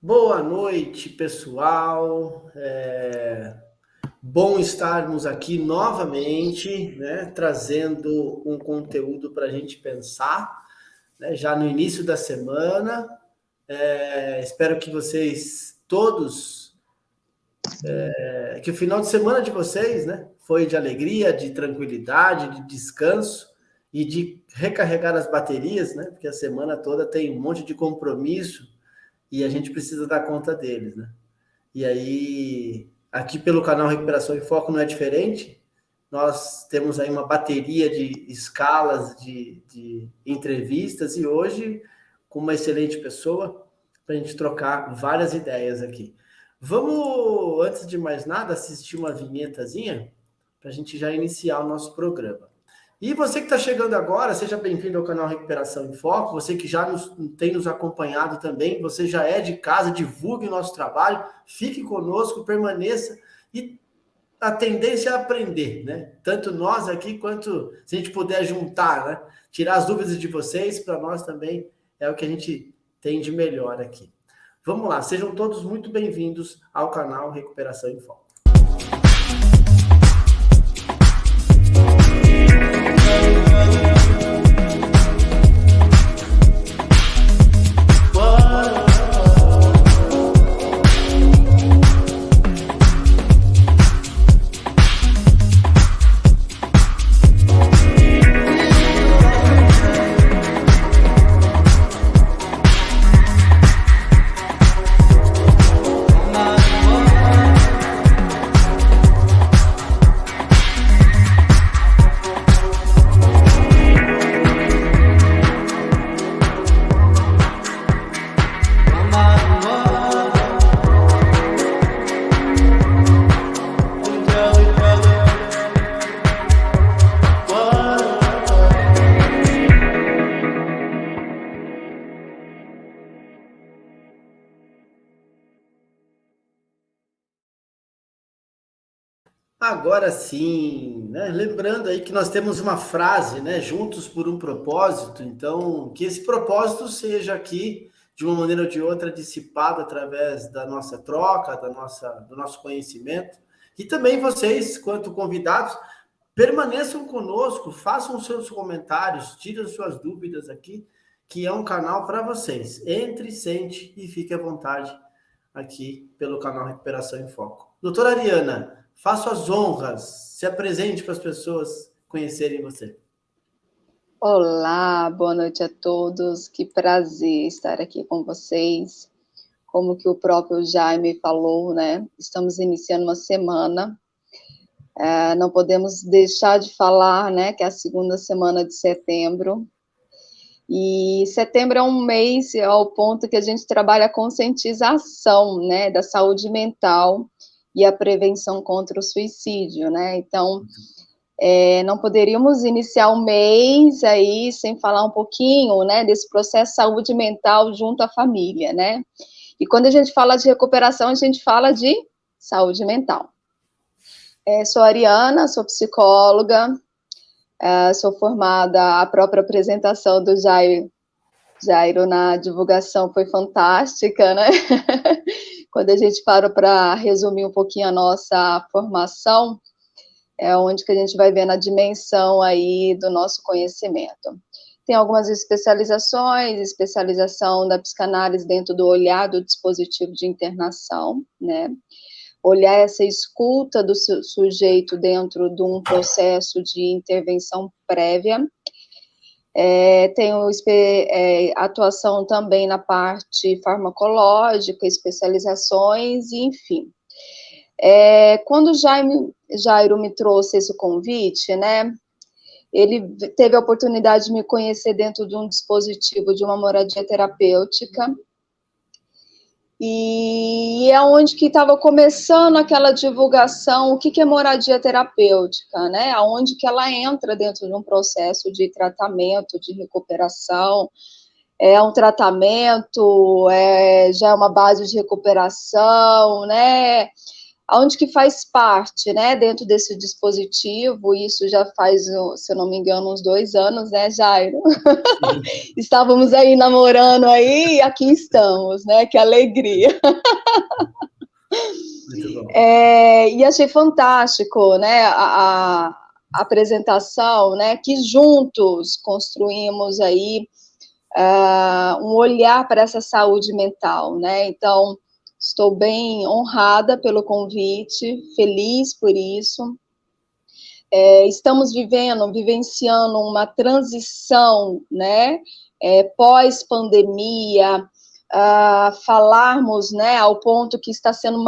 Boa noite, pessoal. Bom estarmos aqui novamente, né, trazendo um conteúdo para a gente pensar, né, já no início da semana. Espero que vocês todos, que o final de semana de vocês, né, foi de alegria, de tranquilidade, de descanso e de recarregar as baterias, né, porque a semana toda tem um monte de compromisso e a gente precisa dar conta deles, né? E aí, aqui pelo canal Recuperação em Foco não é diferente. Nós temos aí uma bateria de escalas de entrevistas e hoje com uma excelente pessoa para a gente trocar várias ideias aqui. Vamos, antes de mais nada, assistir uma vinhetazinha para a gente já iniciar o nosso programa. E você que está chegando agora, seja bem-vindo ao canal Recuperação em Foco. Você que já tem nos acompanhado também, você já é de casa, divulgue o nosso trabalho, fique conosco, permaneça. E a tendência é aprender, né? Tanto nós aqui, quanto se a gente puder juntar, né? Tirar as dúvidas de vocês, para nós também é o que a gente tem de melhor aqui. Vamos lá, sejam todos muito bem-vindos ao canal Recuperação em Foco. Agora sim, né? Lembrando aí que nós temos uma frase, né? Juntos por um propósito. Então, que esse propósito seja aqui, de uma maneira ou de outra, dissipado através da nossa troca, do nosso conhecimento. E também vocês, quanto convidados, permaneçam conosco, façam os seus comentários, tirem as suas dúvidas aqui, que é um canal para vocês. Entre, sente e fique à vontade aqui pelo canal Recuperação em Foco. Doutora Ariana, faça as honras, se apresente para as pessoas conhecerem você. Olá, boa noite a todos, que prazer estar aqui com vocês. Como que o próprio Jaime falou, né, estamos iniciando uma semana, não podemos deixar de falar, né, que é a segunda semana de setembro, e setembro é um mês ao ponto que a gente trabalha a conscientização, né, da saúde mental e a prevenção contra o suicídio, né, então não poderíamos iniciar o mês aí sem falar um pouquinho, né, desse processo de saúde mental junto à família, né? E quando a gente fala de recuperação, a gente fala de saúde mental. Sou Ariana, sou psicóloga, sou formada, a própria apresentação do Jairo na divulgação foi fantástica, né? Quando a gente para resumir um pouquinho a nossa formação, é onde que a gente vai vendo a dimensão aí do nosso conhecimento. Tem algumas especializações, especialização da psicanálise dentro do olhar do dispositivo de internação, né? Olhar essa escuta do sujeito dentro de um processo de intervenção prévia. Tenho atuação também na parte farmacológica, especializações, enfim. Quando o Jairo me trouxe esse convite, né, ele teve a oportunidade de me conhecer dentro de um dispositivo de uma moradia terapêutica, e é onde que estava começando aquela divulgação, o que é moradia terapêutica, né, aonde que ela entra dentro de um processo de tratamento, de recuperação, é um tratamento, já é uma base de recuperação, né, onde que faz parte, né, dentro desse dispositivo, isso já faz, se eu não me engano, uns 2 anos, né, Jairo? Estávamos aí namorando aí, e aqui estamos, né, que alegria. Muito bom. E achei fantástico, né, a apresentação, né, que juntos construímos aí um olhar para essa saúde mental, né, então estou bem honrada pelo convite, feliz por isso. Estamos vivenciando uma transição, né, pós-pandemia, falarmos, né, ao ponto que está sendo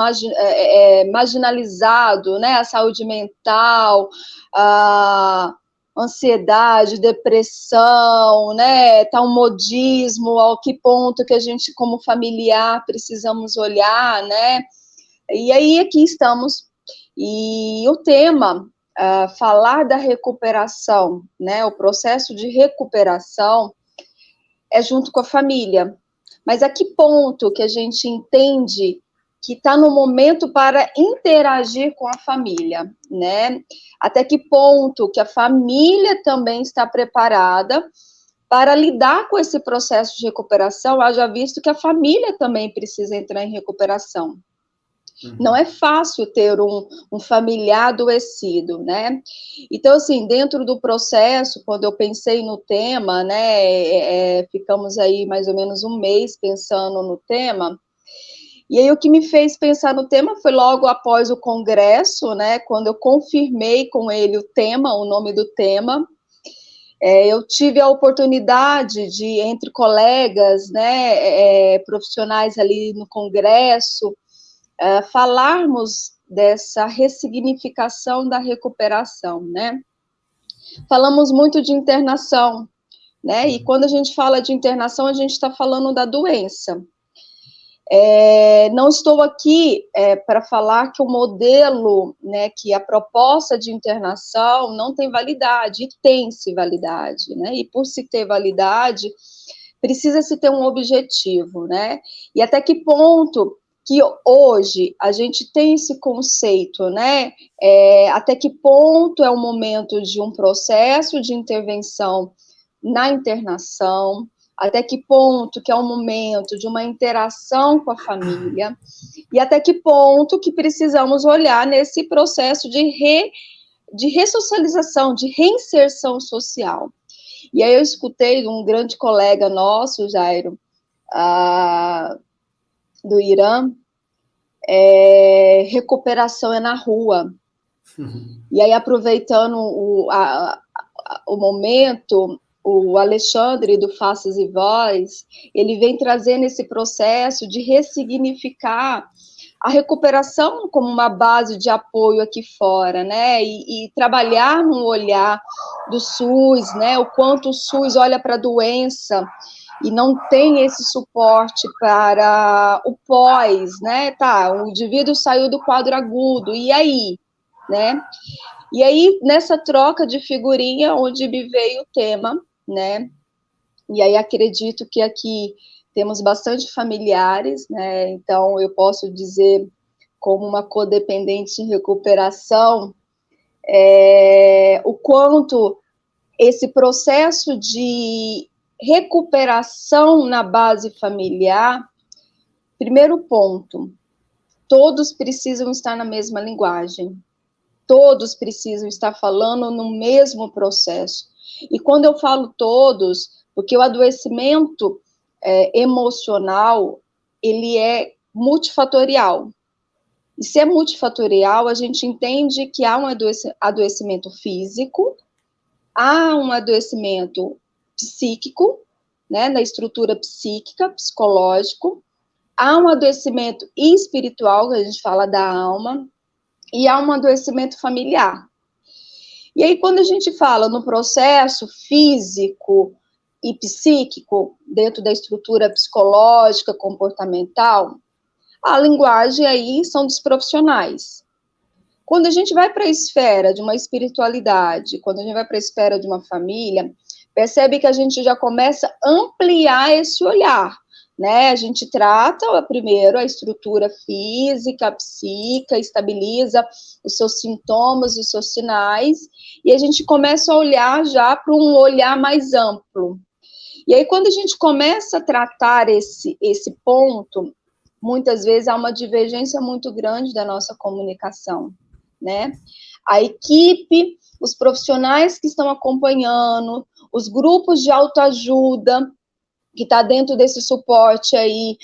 marginalizado, né, a saúde mental, a ansiedade, depressão, né, tá um modismo, ao que ponto que a gente, como familiar, precisamos olhar, né, e aí aqui estamos, e o tema, falar da recuperação, né, o processo de recuperação é junto com a família, mas a que ponto que a gente entende que está no momento para interagir com a família, né? Até que ponto que a família também está preparada para lidar com esse processo de recuperação, haja visto que a família também precisa entrar em recuperação. Não é fácil ter um familiar adoecido, né? Então, assim, dentro do processo, quando eu pensei no tema, né, ficamos aí mais ou menos um mês pensando no tema, e aí o que me fez pensar no tema foi logo após o congresso, né, quando eu confirmei com ele o tema, o nome do tema, eu tive a oportunidade de, entre colegas, né, profissionais ali no congresso, falarmos dessa ressignificação da recuperação, né? Falamos muito de internação, né? E quando a gente fala de internação, a gente está falando da doença. Não estou aqui para falar que o modelo, né, que a proposta de internação não tem validade, e tem-se validade, né? E por se ter validade, precisa-se ter um objetivo, né? E até que ponto que hoje a gente tem esse conceito, né? Até que ponto é o momento de um processo de intervenção na internação, até que ponto que é o momento de uma interação com a família, e até que ponto que precisamos olhar nesse processo de ressocialização, de reinserção social. E aí eu escutei de um grande colega nosso, Jairo, do Irã, recuperação é na rua. E aí, aproveitando o momento, o Alexandre, do Faces e Voz, ele vem trazendo esse processo de ressignificar a recuperação como uma base de apoio aqui fora, né, e trabalhar no olhar do SUS, né, o quanto o SUS olha para a doença e não tem esse suporte para o pós, né, tá, o indivíduo saiu do quadro agudo, e aí, né, e aí nessa troca de figurinha onde me veio o tema, né, e aí acredito que aqui temos bastante familiares, né, então eu posso dizer, como uma codependente em recuperação, o quanto esse processo de recuperação na base familiar, primeiro ponto, todos precisam estar na mesma linguagem, todos precisam estar falando no mesmo processo. E quando eu falo todos, porque o adoecimento emocional, ele é multifatorial. E se é multifatorial, a gente entende que há um adoecimento físico, há um adoecimento psíquico, né, na estrutura psíquica, psicológico, há um adoecimento espiritual, que a gente fala da alma, e há um adoecimento familiar. E aí, quando a gente fala no processo físico e psíquico, dentro da estrutura psicológica, comportamental, a linguagem aí são dos profissionais. Quando a gente vai para a esfera de uma espiritualidade, quando a gente vai para a esfera de uma família, percebe que a gente já começa a ampliar esse olhar, né? A gente trata primeiro a estrutura física, psíquica, estabiliza os seus sintomas, os seus sinais, e a gente começa a olhar já para um olhar mais amplo. E aí, quando a gente começa a tratar esse ponto, muitas vezes há uma divergência muito grande da nossa comunicação, né? A equipe, os profissionais que estão acompanhando, os grupos de autoajuda, que está dentro desse suporte aí,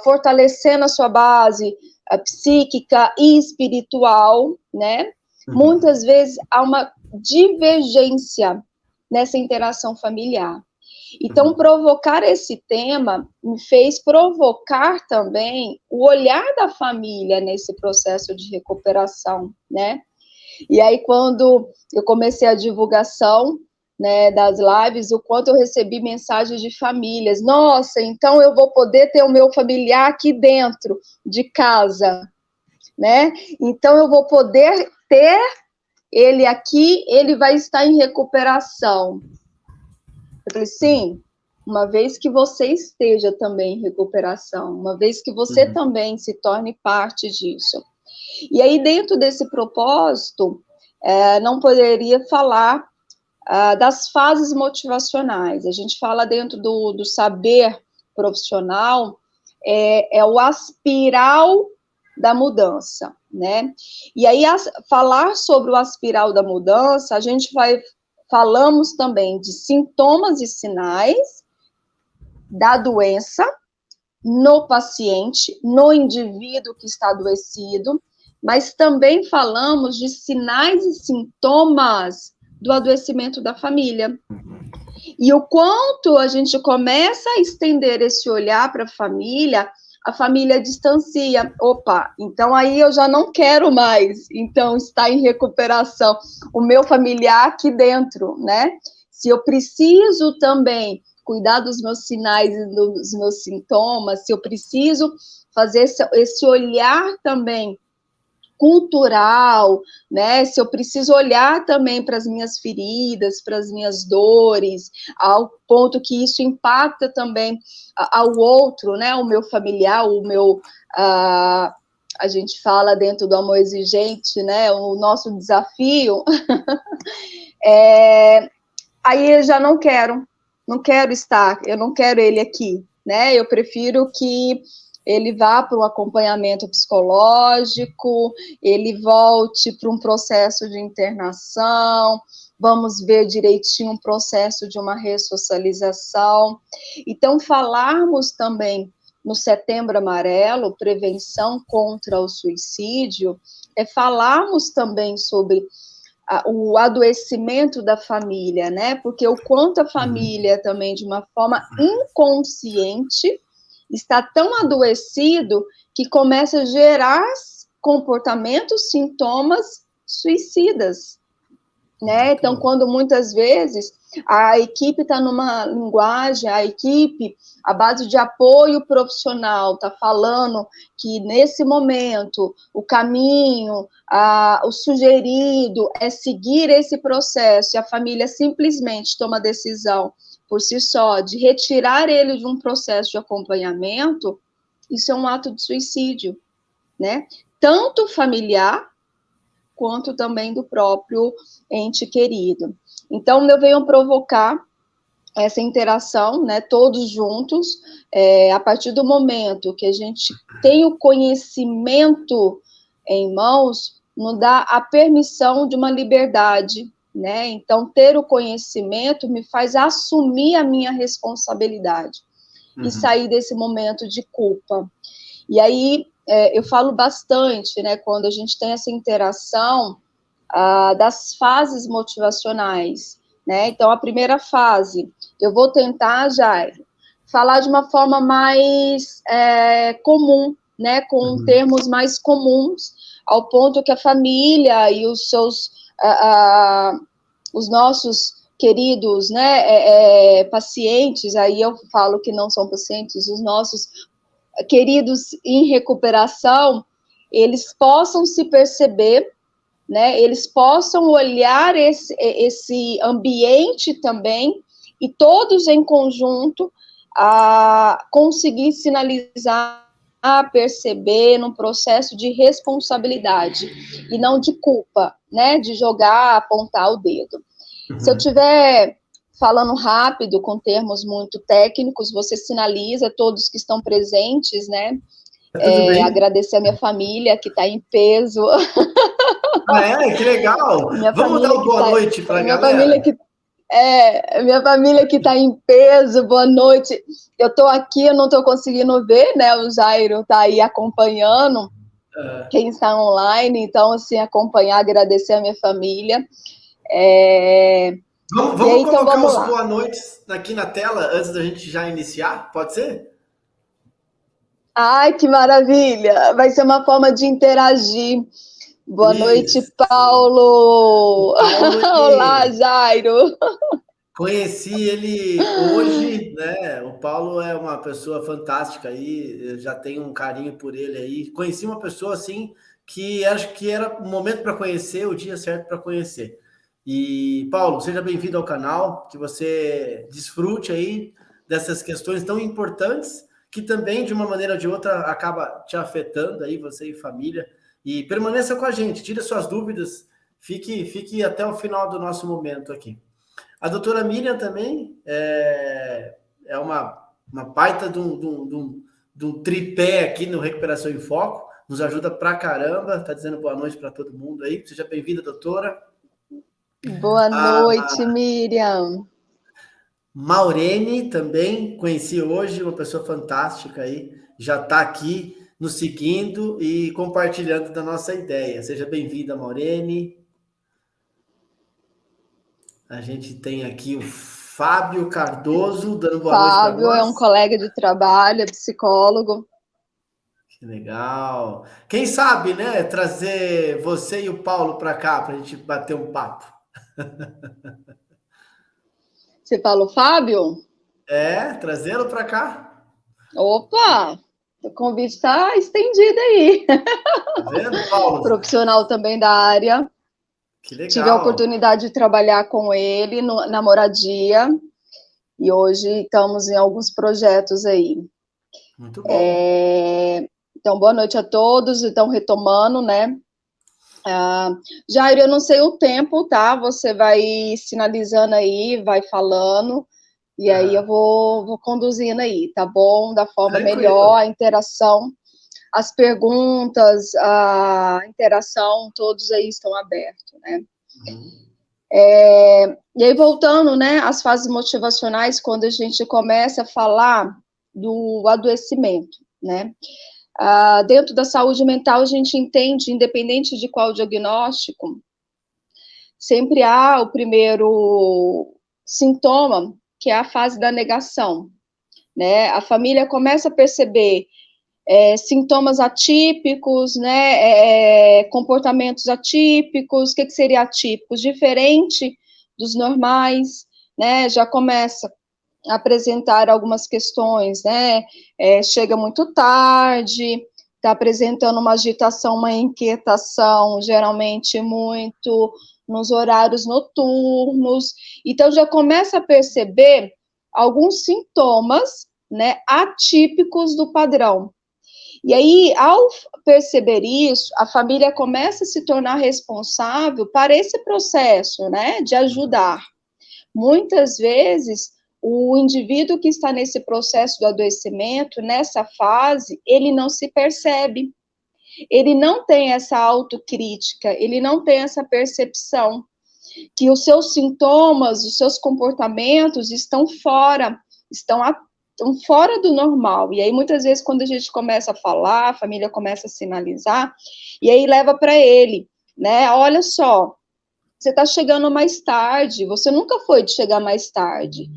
fortalecendo a sua base psíquica e espiritual, né? Muitas vezes há uma divergência nessa interação familiar. Então, provocar esse tema me fez provocar também o olhar da família nesse processo de recuperação, né? E aí, quando eu comecei a divulgação, né, das lives, o quanto eu recebi mensagens de famílias. Nossa, então eu vou poder ter o meu familiar aqui dentro de casa, né? Então eu vou poder ter ele aqui, ele vai estar em recuperação. Eu falei, sim, uma vez que você esteja também em recuperação, uma vez que você também se torne parte disso. E aí, dentro desse propósito, não poderia falar das fases motivacionais. A gente fala dentro do saber profissional, é o aspiral da mudança, né? E aí, falar sobre o aspiral da mudança, a gente falamos também de sintomas e sinais da doença no paciente, no indivíduo que está adoecido, mas também falamos de sinais e sintomas do adoecimento da família. E o quanto a gente começa a estender esse olhar para a família distancia. Opa, então aí eu já não quero mais, então está em recuperação o meu familiar aqui dentro, né? Se eu preciso também cuidar dos meus sinais e dos meus sintomas, se eu preciso fazer esse olhar também cultural, né? Se eu preciso olhar também para as minhas feridas, para as minhas dores, ao ponto que isso impacta também ao outro, né? O meu familiar, o meu... a gente fala dentro do amor exigente, né? O nosso desafio. Aí eu já não quero estar, eu não quero ele aqui, né? Eu prefiro que ele vá para um acompanhamento psicológico, ele volte para um processo de internação, vamos ver direitinho um processo de uma ressocialização. Então, falarmos também no Setembro Amarelo, prevenção contra o suicídio, falarmos também sobre o adoecimento da família, né? Porque o quanto a família também, de uma forma inconsciente, está tão adoecido que começa a gerar comportamentos, sintomas suicidas, né? Então, quando muitas vezes a equipe está numa linguagem, a base de apoio profissional está falando que nesse momento o caminho, o sugerido é seguir esse processo, e a família simplesmente toma a decisão por si só de retirar ele de um processo de acompanhamento, isso é um ato de suicídio, né? Tanto familiar quanto também do próprio ente querido. Então, eu venho provocar essa interação, né, todos juntos, a partir do momento que a gente tem o conhecimento em mãos, nos dá a permissão de uma liberdade, né? Então, ter o conhecimento me faz assumir a minha responsabilidade e sair desse momento de culpa. E aí, eu falo bastante, né, quando a gente tem essa interação das fases motivacionais, né? Então, a primeira fase, eu vou tentar, Jair, falar de uma forma mais comum, né, com termos mais comuns, ao ponto que a família e os seus, os nossos queridos, né, pacientes, aí eu falo que não são pacientes, os nossos queridos em recuperação, eles possam se perceber, né, eles possam olhar esse ambiente também, e todos em conjunto a conseguir sinalizar, a perceber num processo de responsabilidade e não de culpa, né, de jogar, apontar o dedo. Se eu tiver falando rápido, com termos muito técnicos, você sinaliza todos que estão presentes, né? Tudo bem? Agradecer a minha família, que está em peso. Ah, é? Que legal! Minha Vamos dar família uma que boa tá, noite para a minha galera? família que minha família que está em peso, boa noite. Eu estou aqui, eu não estou conseguindo ver, né? O Jairo está aí acompanhando, quem está online, então, assim, acompanhar, agradecer a minha família. Vamos, E aí, então, colocar vamos os lá. boa noites aqui na tela antes da gente já iniciar? Pode ser? Ai, que maravilha! Vai ser uma forma de interagir. Boa noite, Isso. O Paulo! Paulo, Olá, Jairo! conheci ele hoje, né? O Paulo é uma pessoa fantástica aí, eu já tenho um carinho por ele aí. Conheci uma pessoa assim que acho que era o momento para conhecer, o dia certo para conhecer. E Paulo, seja bem-vindo ao canal, que você desfrute aí dessas questões tão importantes que também de uma maneira ou de outra acaba te afetando aí você e família. E permaneça com a gente, tire suas dúvidas, fique até o final do nosso momento aqui. A doutora Miriam também é uma baita de um tripé aqui no Recuperação em Foco, nos ajuda pra caramba, está dizendo boa noite para todo mundo aí. Seja bem-vinda, doutora. Boa noite, Miriam. Maurene também, conheci hoje, uma pessoa fantástica aí, já está aqui nos seguindo e compartilhando da nossa ideia. Seja bem-vinda, Maurene. A gente tem aqui o Fábio Cardoso dando boa noite para Fábio é nós. um colega de trabalho, é psicólogo. Que legal. Quem sabe, né, trazer você e o Paulo para cá para a gente bater um papo. Você fala o Fábio? Trazê-lo para cá. Opa! O convite está estendido aí. Tá vendo, Paulo? Profissional também da área. Que Tive a legal. oportunidade de trabalhar com ele na moradia e hoje estamos em alguns projetos aí. Muito bom. Então, boa noite a todos. Então, retomando, né? Jair, eu não sei o tempo, tá? Você vai sinalizando aí, vai falando, e aí eu vou conduzindo aí, tá bom? Da forma melhor, Tranquilo. a interação, as perguntas, a interação, todos aí estão abertos, né? E aí, voltando, né, às fases motivacionais, quando a gente começa a falar do adoecimento, né? Dentro da saúde mental, a gente entende, independente de qual diagnóstico, sempre há o primeiro sintoma, que é a fase da negação, né? A família começa a perceber sintomas atípicos, né? Comportamentos atípicos. O que seria atípicos? Diferente dos normais, né? Já começa a apresentar algumas questões, né? Chega muito tarde, está apresentando uma agitação, uma inquietação, geralmente muito nos horários noturnos. Então, já começa a perceber alguns sintomas, né, atípicos do padrão. E aí, ao perceber isso, a família começa a se tornar responsável para esse processo, né, de ajudar. Muitas vezes, o indivíduo que está nesse processo do adoecimento, nessa fase, ele não se percebe, ele não tem essa autocrítica, ele não tem essa percepção que os seus sintomas, os seus comportamentos estão estão fora do normal. E aí, muitas vezes, quando a gente começa a falar, a família começa a sinalizar, e aí leva para ele, né? Olha só, você está chegando mais tarde, você nunca foi de chegar mais tarde.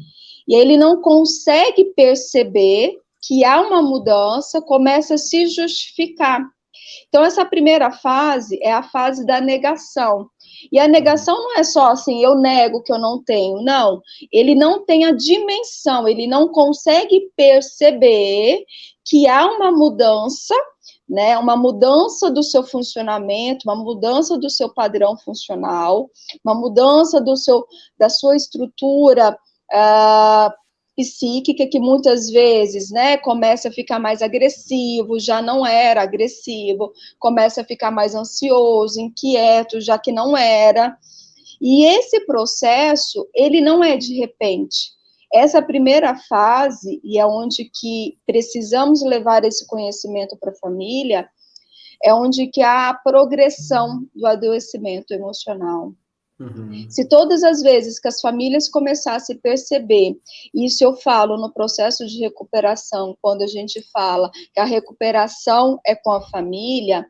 E aí ele não consegue perceber que há uma mudança, começa a se justificar. Então, essa primeira fase é a fase da negação. E a negação não é só assim, eu nego que eu não tenho, não. Ele não tem a dimensão, ele não consegue perceber que há uma mudança, né? Uma mudança do seu funcionamento, uma mudança do seu padrão funcional, uma mudança da sua estrutura psíquica que muitas vezes, né, começa a ficar mais agressivo, já não era agressivo, começa a ficar mais ansioso, inquieto, já que não era. E esse processo, ele não é de repente. Essa primeira fase, e é onde que precisamos levar esse conhecimento para a família, é onde que há a progressão do adoecimento emocional. Uhum. Se todas as vezes que as famílias começassem a perceber, isso eu falo no processo de recuperação, quando a gente fala que a recuperação é com a família,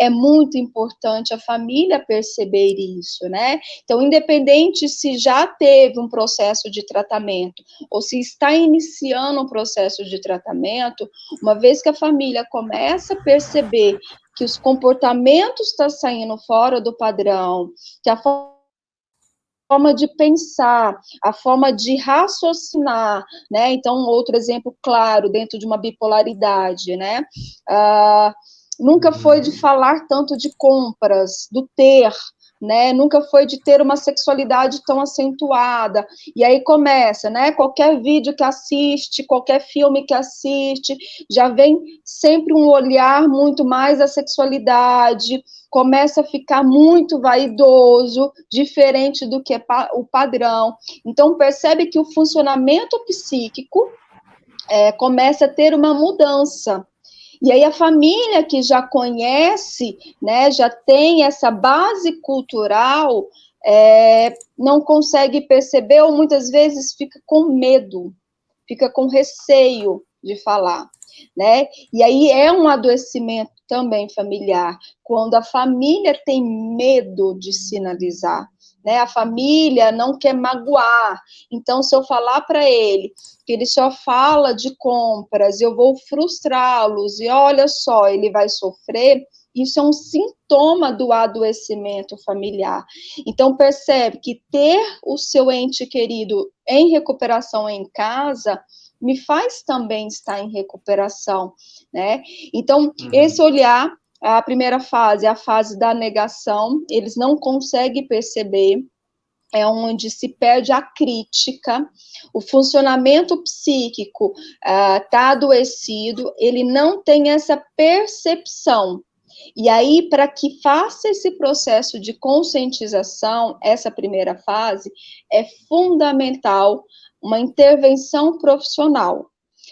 é muito importante a família perceber isso, né? Então, independente se já teve um processo de tratamento ou se está iniciando um processo de tratamento, uma vez que a família começa a perceber que os comportamentos estão saindo fora do padrão, que a forma de pensar, a forma de raciocinar, né? Então, outro exemplo claro, dentro de uma bipolaridade, né? Nunca foi de falar tanto de compras, do ter, né? Nunca foi de ter uma sexualidade tão acentuada. E aí começa, né? Qualquer vídeo que assiste, qualquer filme que assiste, já vem sempre um olhar muito mais à sexualidade, começa a ficar muito vaidoso, diferente do que é o padrão. Então, percebe que o funcionamento psíquico começa a ter uma mudança. E aí a família que já conhece, né, já tem essa base cultural, não consegue perceber ou muitas vezes fica com medo, fica com receio de falar, né? E aí é um adoecimento também familiar, quando a família tem medo de sinalizar, né? A família não quer magoar. Então, se eu falar para ele que ele só fala de compras, eu vou frustrá-los, e olha só, ele vai sofrer, isso é um sintoma do adoecimento familiar. Então, percebe que ter o seu ente querido em recuperação em casa me faz também estar em recuperação, né? Então, esse olhar, a primeira fase, a fase da negação, eles não conseguem perceber, é onde se perde a crítica, o funcionamento psíquico está adoecido, ele não tem essa percepção. E aí, para que faça esse processo de conscientização, essa primeira fase, é fundamental uma intervenção profissional,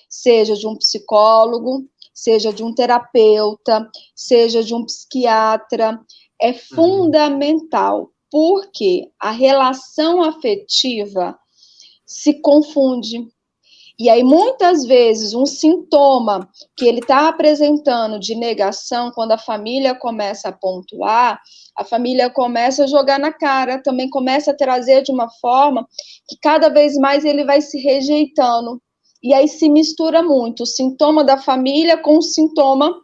seja de um psicólogo, seja de um terapeuta, seja de um psiquiatra, é fundamental, porque a relação afetiva se confunde. E aí, muitas vezes, um sintoma que ele está apresentando de negação, quando a família começa a pontuar, a família começa a jogar na cara, também começa a trazer de uma forma que cada vez mais ele vai se rejeitando. E aí se mistura muito o sintoma da família com o sintoma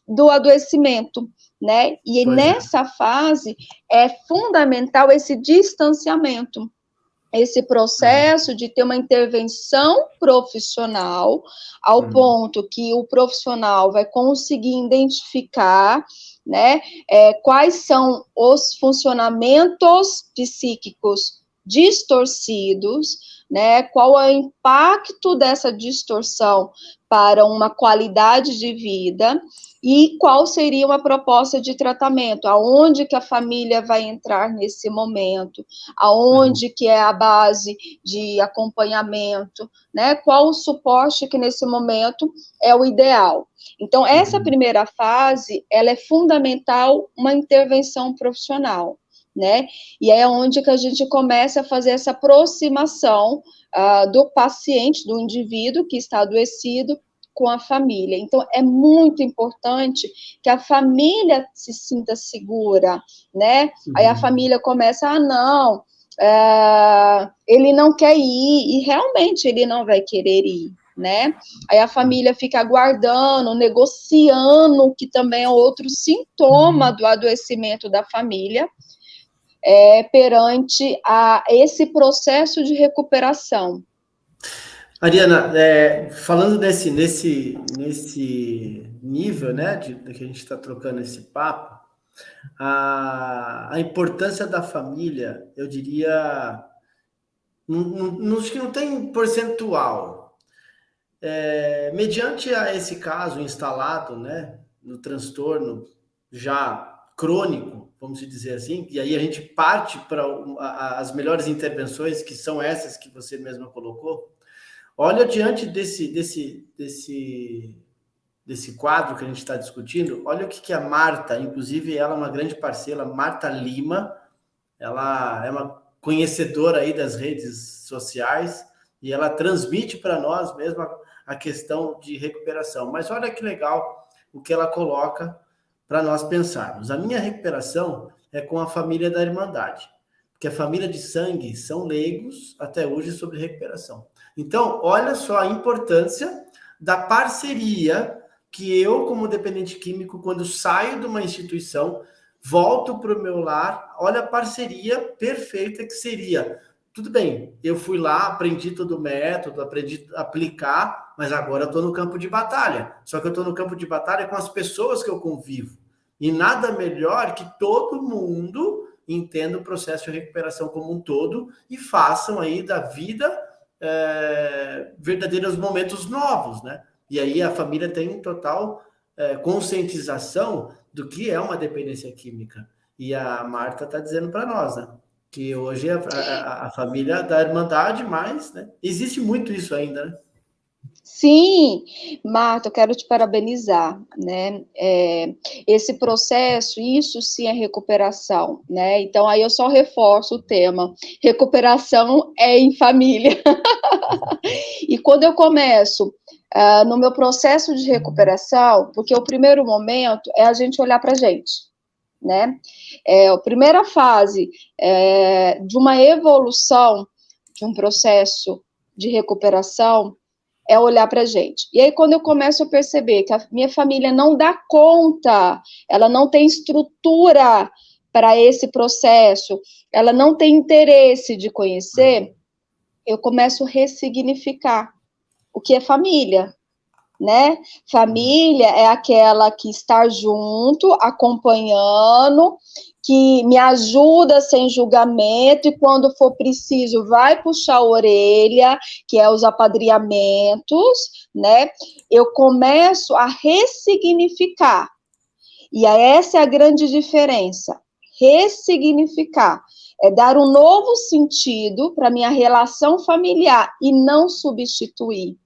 do adoecimento, né? E nessa fase é fundamental esse distanciamento, esse processo de ter uma intervenção profissional, ao ponto que o profissional vai conseguir identificar, né, quais são os funcionamentos psíquicos distorcidos, né, qual é o impacto dessa distorção para uma qualidade de vida e qual seria uma proposta de tratamento, aonde que a família vai entrar nesse momento, aonde que é a base de acompanhamento, né? Qual o suporte que nesse momento é o ideal. Então, essa primeira fase, ela é fundamental uma intervenção profissional, né? E é onde que a gente começa a fazer essa aproximação do paciente, do indivíduo que está adoecido, com a família. Então, é muito importante que a família se sinta segura, né? Aí a família começa, não, ele não quer ir, e realmente ele não vai querer ir, né? Aí a família fica aguardando, negociando, que também é outro sintoma do adoecimento da família, perante esse processo de recuperação. Ariana, falando nesse nível, né, de que a gente está trocando esse papo, a importância da família, eu diria, Acho que não tem percentual. Mediante a esse caso instalado, né, no transtorno já crônico, vamos dizer assim, e aí a gente parte para as melhores intervenções, que são essas que você mesma colocou. Olha, diante desse quadro que a gente está discutindo, olha o que a Marta, inclusive ela é uma grande parceira, Marta Lima, ela é uma conhecedora aí das redes sociais e ela transmite para nós mesmo a questão de recuperação. Mas olha que legal o que ela coloca para nós pensarmos. A minha recuperação é com a família da Irmandade, porque a família de sangue são leigos até hoje sobre recuperação. Então, olha só a importância da parceria que eu, como dependente químico, quando saio de uma instituição, volto para o meu lar, olha a parceria perfeita que seria. Tudo bem, eu fui lá, aprendi todo o método, aprendi a aplicar, mas agora eu estou no campo de batalha. Só que eu estou no campo de batalha com as pessoas que eu convivo. E nada melhor que todo mundo entenda o processo de recuperação como um todo e façam aí da vida verdadeiros momentos novos, né? E aí a família tem total conscientização do que é uma dependência química. E a Marta está dizendo para nós, né, que hoje a família da Irmandade, mas, né, existe muito isso ainda, né? Sim, Marta, eu quero te parabenizar, né? Esse processo, isso sim é recuperação, né? Então, aí eu só reforço o tema: recuperação é em família. E quando eu começo no meu processo de recuperação, porque o primeiro momento é a gente olhar para a gente, né? A primeira fase de uma evolução de um processo de recuperação é olhar para a gente. E aí, quando eu começo a perceber que a minha família não dá conta, ela não tem estrutura para esse processo, ela não tem interesse de conhecer, eu começo a ressignificar o que é família, né? Família é aquela que está junto, acompanhando, que me ajuda sem julgamento e quando for preciso vai puxar a orelha, que é os apadrinhamentos, né? Eu começo a ressignificar. E essa é a grande diferença. Ressignificar é dar um novo sentido para minha relação familiar e não substituir.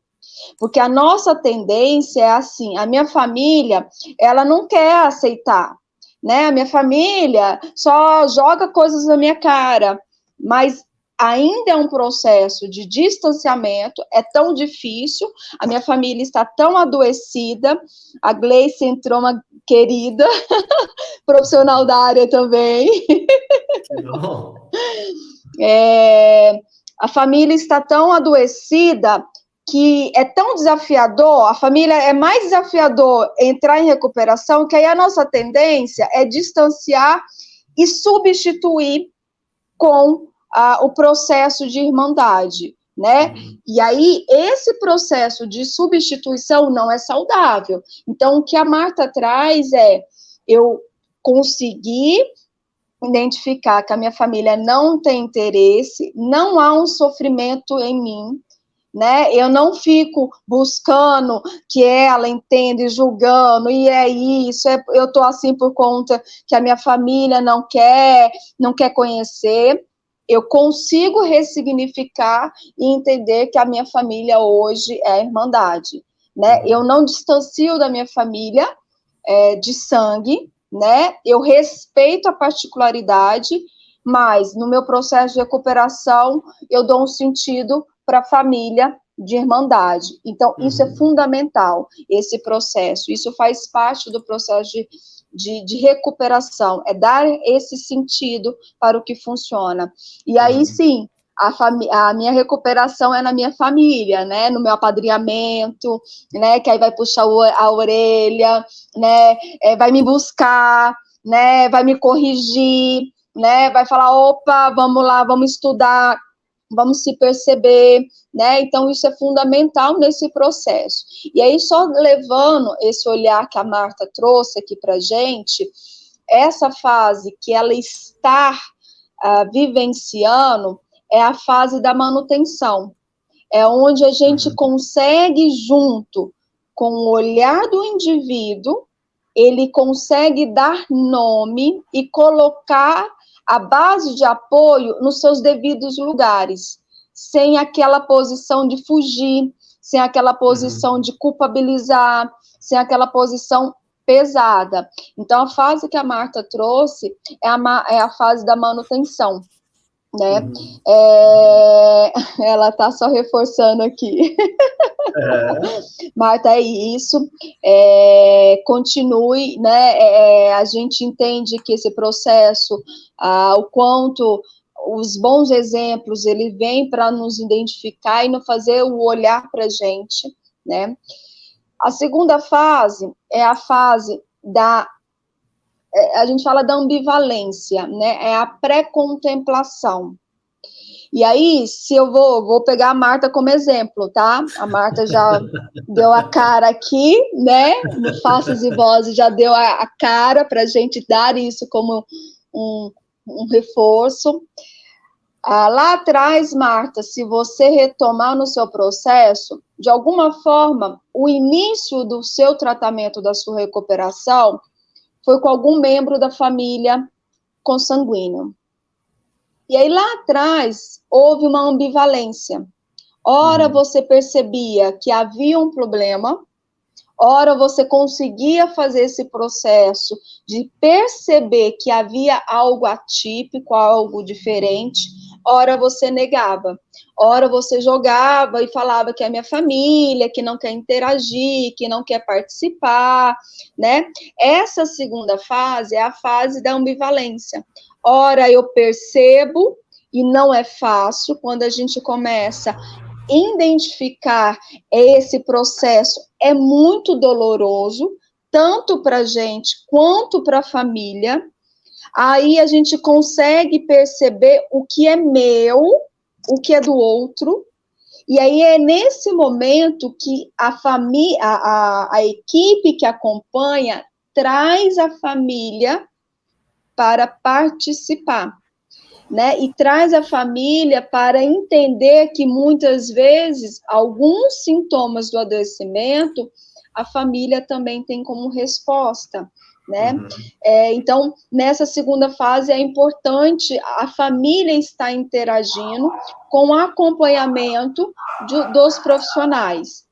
Porque a nossa tendência é assim, a minha família, ela não quer aceitar, né? A minha família só joga coisas na minha cara, mas ainda é um processo de distanciamento, é tão difícil, a minha família está tão adoecida, a Gleice entrou uma querida, profissional da área também. Que bom. A família está tão adoecida que é tão desafiador, a família é mais desafiador entrar em recuperação, que aí a nossa tendência é distanciar e substituir com o processo de irmandade, né? E aí, esse processo de substituição não é saudável. Então, o que a Marta traz eu conseguir identificar que a minha família não tem interesse, não há um sofrimento em mim, né? Eu não fico buscando que ela entenda e julgando, e é isso, eu tô assim por conta que a minha família não quer conhecer. Eu consigo ressignificar e entender que a minha família hoje é a Irmandade, né? Eu não distancio da minha família de sangue, né? Eu respeito a particularidade, mas no meu processo de recuperação eu dou um sentido para a família de irmandade. Então, isso é fundamental, esse processo. Isso faz parte do processo de recuperação, é dar esse sentido para o que funciona. E aí, sim, a minha recuperação é na minha família, né, no meu apadrinhamento, né, que aí vai puxar a orelha, né, vai me buscar, né, vai me corrigir, né, vai falar, opa, vamos lá, vamos estudar, vamos se perceber, né, então isso é fundamental nesse processo. E aí, só levando esse olhar que a Marta trouxe aqui pra gente, essa fase que ela está vivenciando, é a fase da manutenção. É onde a gente consegue, junto com o olhar do indivíduo, ele consegue dar nome e colocar a base de apoio nos seus devidos lugares, sem aquela posição de fugir, sem aquela posição de culpabilizar, sem aquela posição pesada. Então, a fase que a Marta trouxe é a fase da manutenção, né? Ela está só reforçando aqui. Marta, é isso. Continue, né? A gente entende que esse processo, o quanto os bons exemplos, ele vem para nos identificar e nos fazer o olhar para a gente, né? A segunda fase é a fase a gente fala da ambivalência, né? É a pré-contemplação. E aí, se eu vou pegar a Marta como exemplo, tá? A Marta já deu a cara aqui, né? No Faces e Vozes já deu a cara para a gente dar isso como um reforço. Lá atrás, Marta, se você retomar no seu processo, de alguma forma, o início do seu tratamento, da sua recuperação, foi com algum membro da família consanguíneo. E aí, lá atrás, houve uma ambivalência. Ora, você percebia que havia um problema, ora, você conseguia fazer esse processo de perceber que havia algo atípico, algo diferente, ora, você negava. Ora, você jogava e falava que é minha família, que não quer interagir, que não quer participar, né? Essa segunda fase é a fase da ambivalência. Ora, eu percebo, e não é fácil, quando a gente começa a identificar esse processo, é muito doloroso, tanto para a gente quanto para a família. Aí a gente consegue perceber o que é meu, o que é do outro, e aí é nesse momento que a equipe que acompanha traz a família para participar, né? E traz a família para entender que muitas vezes alguns sintomas do adoecimento a família também tem como resposta, né? Então, nessa segunda fase é importante a família estar interagindo com o acompanhamento dos profissionais.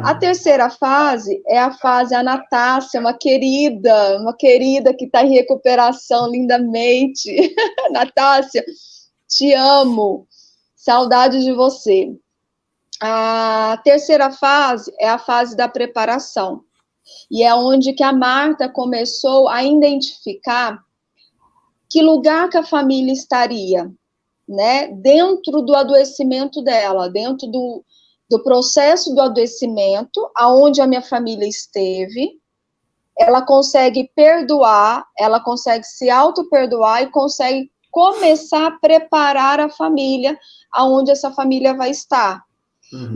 A terceira fase é a fase Anatácia, uma querida que está em recuperação lindamente. Anatácia, te amo, saudade de você. A terceira fase é a fase da preparação, e é onde que a Marta começou a identificar que lugar que a família estaria, né, dentro do adoecimento dela, dentro do processo do adoecimento, aonde a minha família esteve. Ela consegue perdoar, ela consegue se auto-perdoar e consegue começar a preparar a família aonde essa família vai estar.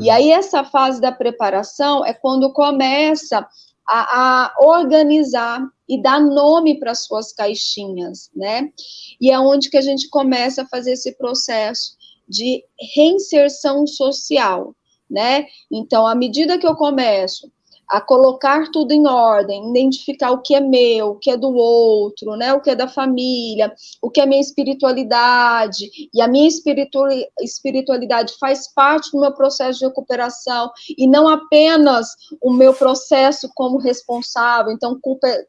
E aí essa fase da preparação é quando começa a organizar e dar nome para suas caixinhas, né? E é onde que a gente começa a fazer esse processo de reinserção social, né? Então, à medida que eu começo a colocar tudo em ordem, identificar o que é meu, o que é do outro, né? O que é da família, o que é minha espiritualidade, e a minha espiritualidade faz parte do meu processo de recuperação, e não apenas o meu processo como responsável, então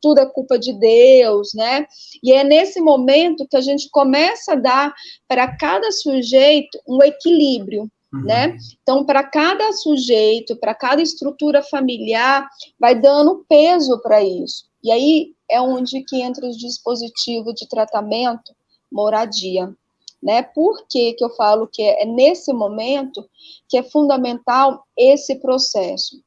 tudo é culpa de Deus, né? E é nesse momento que a gente começa a dar para cada sujeito um equilíbrio, né? Então, para cada sujeito, para cada estrutura familiar, vai dando peso para isso. E aí é onde que entra o dispositivo de tratamento moradia, né? Por que eu falo que é nesse momento que é fundamental esse processo?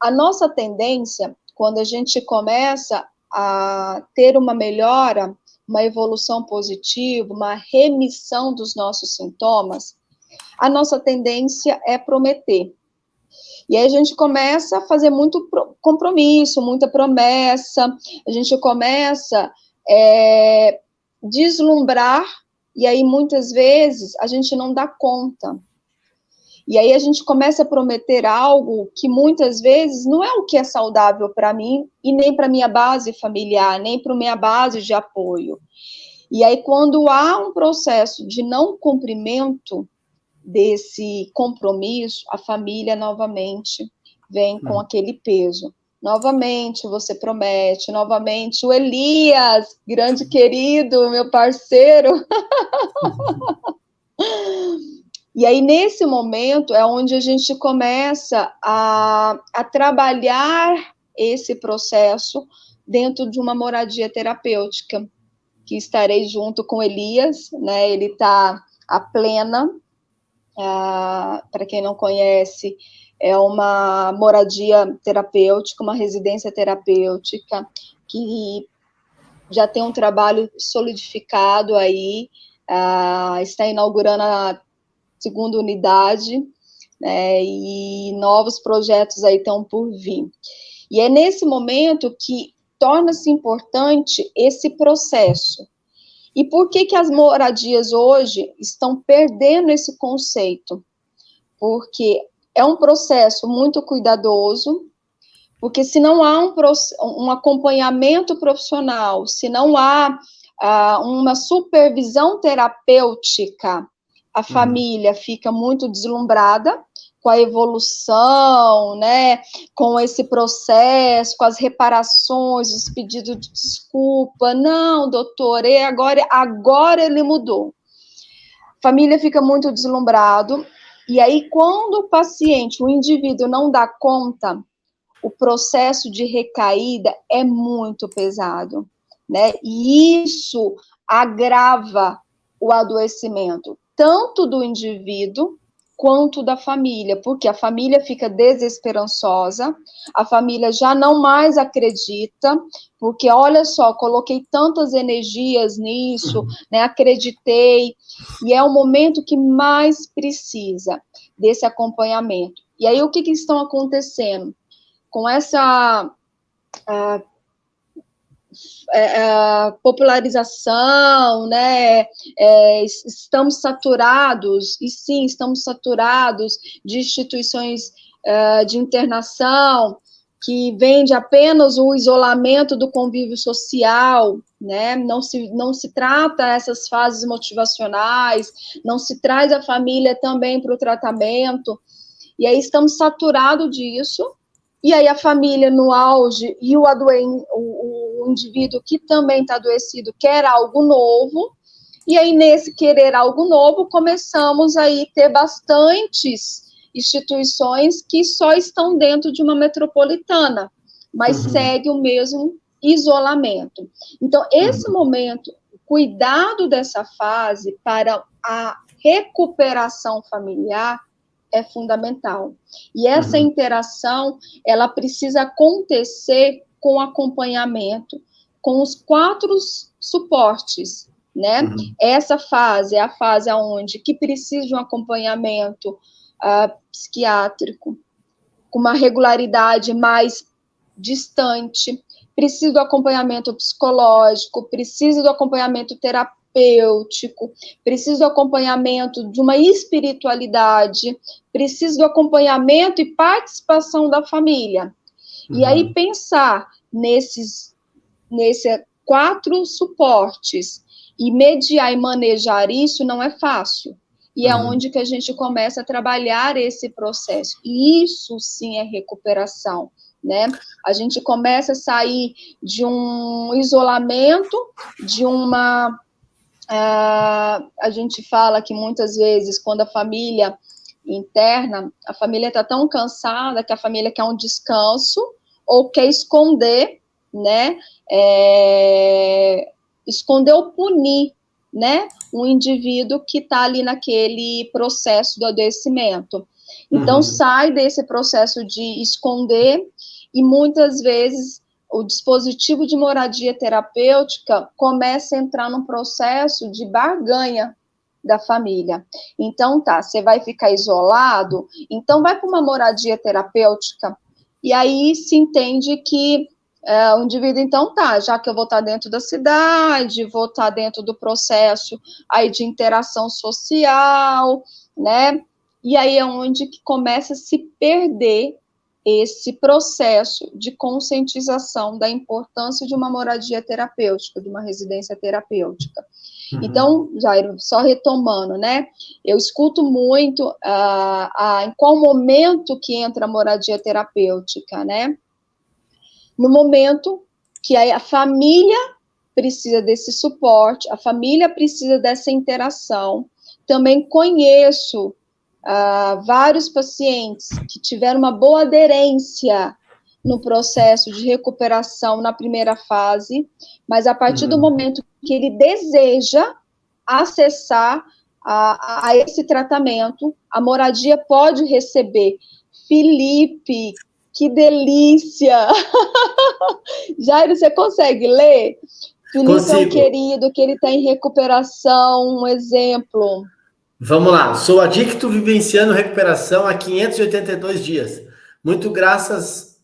A nossa tendência, quando a gente começa a ter uma melhora, uma evolução positiva, uma remissão dos nossos sintomas, a nossa tendência é prometer. E aí a gente começa a fazer muito compromisso, muita promessa, a gente começa a deslumbrar E aí, muitas vezes, a gente não dá conta. E aí a gente começa a prometer algo que muitas vezes não é o que é saudável para mim e nem para minha base familiar, nem para minha base de apoio. E aí, quando há um processo de não cumprimento desse compromisso, a família novamente vem com aquele peso. Novamente você promete, novamente o Elias, grande querido, meu parceiro. E aí, nesse momento, é onde a gente começa a trabalhar esse processo dentro de uma moradia terapêutica, que estarei junto com Elias, né? Ele está à plena. Para quem não conhece, é uma moradia terapêutica, uma residência terapêutica, que já tem um trabalho solidificado aí, está inaugurando a segunda unidade, né, e novos projetos aí estão por vir. E é nesse momento que torna-se importante esse processo. E por que as moradias hoje estão perdendo esse conceito? Porque é um processo muito cuidadoso, porque se não há um acompanhamento profissional, se não há uma supervisão terapêutica, a família fica muito deslumbrada com a evolução, né, com esse processo, com as reparações, os pedidos de desculpa. Não, doutor, agora ele mudou. A família fica muito deslumbrado, e aí quando o paciente, o indivíduo não dá conta, o processo de recaída é muito pesado, né? E isso agrava o adoecimento, tanto do indivíduo quanto da família, porque a família fica desesperançosa, a família já não mais acredita, porque olha só, coloquei tantas energias nisso, né, acreditei, e é o momento que mais precisa desse acompanhamento. E aí o que estão acontecendo? Com essa popularização, né, estamos saturados, e sim, estamos saturados de instituições de internação que vende apenas o isolamento do convívio social, né, não se trata essas fases motivacionais, não se traz a família também para o tratamento, e aí estamos saturados disso. E aí a família no auge e o indivíduo que também está adoecido quer algo novo, e aí nesse querer algo novo começamos aí ter bastantes instituições que só estão dentro de uma metropolitana, mas segue o mesmo isolamento. Então esse momento, cuidado dessa fase para a recuperação familiar é fundamental. E essa interação, ela precisa acontecer com acompanhamento, com os 4 suportes, né? Essa fase é a fase onde que precisa de um acompanhamento psiquiátrico, com uma regularidade mais distante, precisa do acompanhamento psicológico, precisa do acompanhamento terapêutico, precisa do acompanhamento de uma espiritualidade, precisa do acompanhamento e participação da família. E aí pensar nesses 4 suportes e mediar e manejar isso não é fácil. E é onde que a gente começa a trabalhar esse processo. E isso sim é recuperação, né? A gente começa a sair de um isolamento, de uma... a gente fala que muitas vezes, quando a família interna, a família está tão cansada que a família quer um descanso ou quer esconder, né? Esconder ou punir, né? Um indivíduo que está ali naquele processo do adoecimento. Então, sai desse processo de esconder e muitas vezes o dispositivo de moradia terapêutica começa a entrar num processo de barganha da família. Então, você vai ficar isolado, então vai para uma moradia terapêutica, e aí se entende que o indivíduo, então, já que eu vou estar dentro da cidade, vou estar dentro do processo aí de interação social, né? E aí é onde que começa a se perder esse processo de conscientização da importância de uma moradia terapêutica, de uma residência terapêutica. Uhum. Então, Jairo, só retomando, né? Eu escuto muito em qual momento que entra a moradia terapêutica, né? No momento que a família precisa desse suporte, a família precisa dessa interação. Também conheço vários pacientes que tiveram uma boa aderência no processo de recuperação na primeira fase, mas a partir do momento que ele deseja acessar a esse tratamento, a moradia pode receber. Felipe, que delícia! Jairo, você consegue ler? Felipe Consigo. É um querido, que ele está em recuperação, um exemplo. Vamos lá. Sou adicto vivenciando recuperação há 582 dias. Muito graças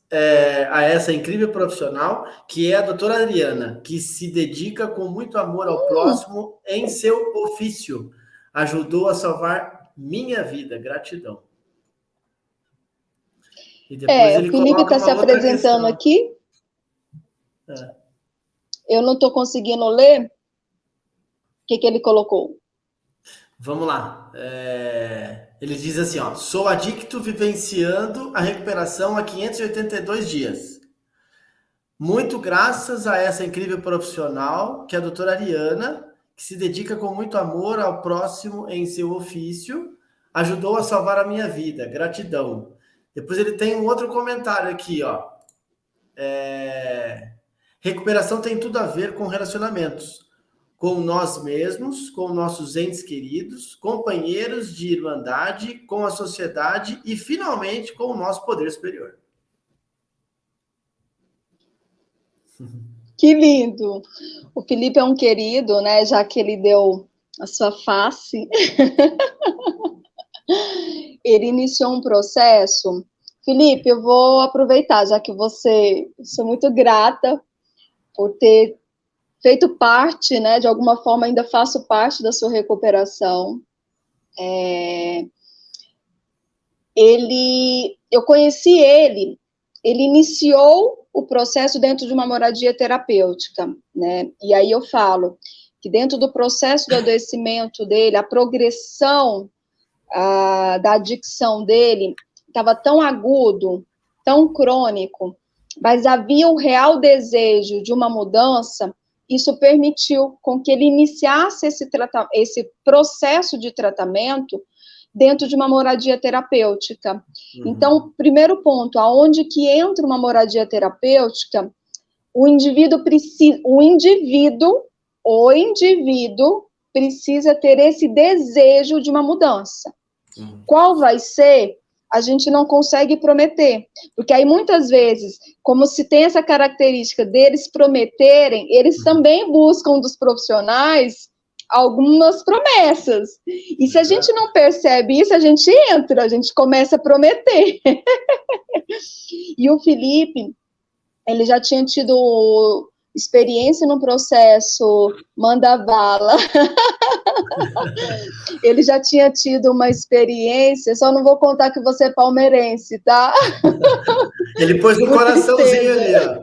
a essa incrível profissional, que é a doutora Adriana, que se dedica com muito amor ao próximo em seu ofício. Ajudou a salvar minha vida. Gratidão. E depois ele o Felipe está se apresentando aqui. Eu não estou conseguindo ler. O que ele colocou? Vamos lá. Ele diz assim, ó, sou adicto vivenciando a recuperação há 582 dias. Muito graças a essa incrível profissional, que é a doutora Ariana, que se dedica com muito amor ao próximo em seu ofício, ajudou a salvar a minha vida. Gratidão. Depois ele tem um outro comentário aqui, ó. Recuperação tem tudo a ver com relacionamentos. Com nós mesmos, com nossos entes queridos, companheiros de irmandade, com a sociedade e, finalmente, com o nosso poder superior. Que lindo! O Felipe é um querido, né? Já que ele deu a sua face. Ele iniciou um processo. Felipe, eu vou aproveitar, já que sou muito grata por ter feito parte, né, de alguma forma ainda faço parte da sua recuperação. Eu conheci ele iniciou o processo dentro de uma moradia terapêutica, né, e aí eu falo que dentro do processo do adoecimento dele, a progressão da adicção dele estava tão agudo, tão crônico, mas havia um real desejo de uma mudança. Isso permitiu com que ele iniciasse esse processo de tratamento dentro de uma moradia terapêutica. Uhum. Então, primeiro ponto, aonde que entra uma moradia terapêutica, o indivíduo precisa ter esse desejo de uma mudança. Uhum. Qual vai ser? A gente não consegue prometer, porque aí muitas vezes, como se tem essa característica deles prometerem, eles também buscam dos profissionais algumas promessas, e se a gente não percebe isso, a gente começa a prometer. E o Felipe, ele já tinha tido experiência no processo manda-bala. Ele já tinha tido uma experiência, só não vou contar que você é palmeirense, tá? Ele pôs um coraçãozinho ali, ó.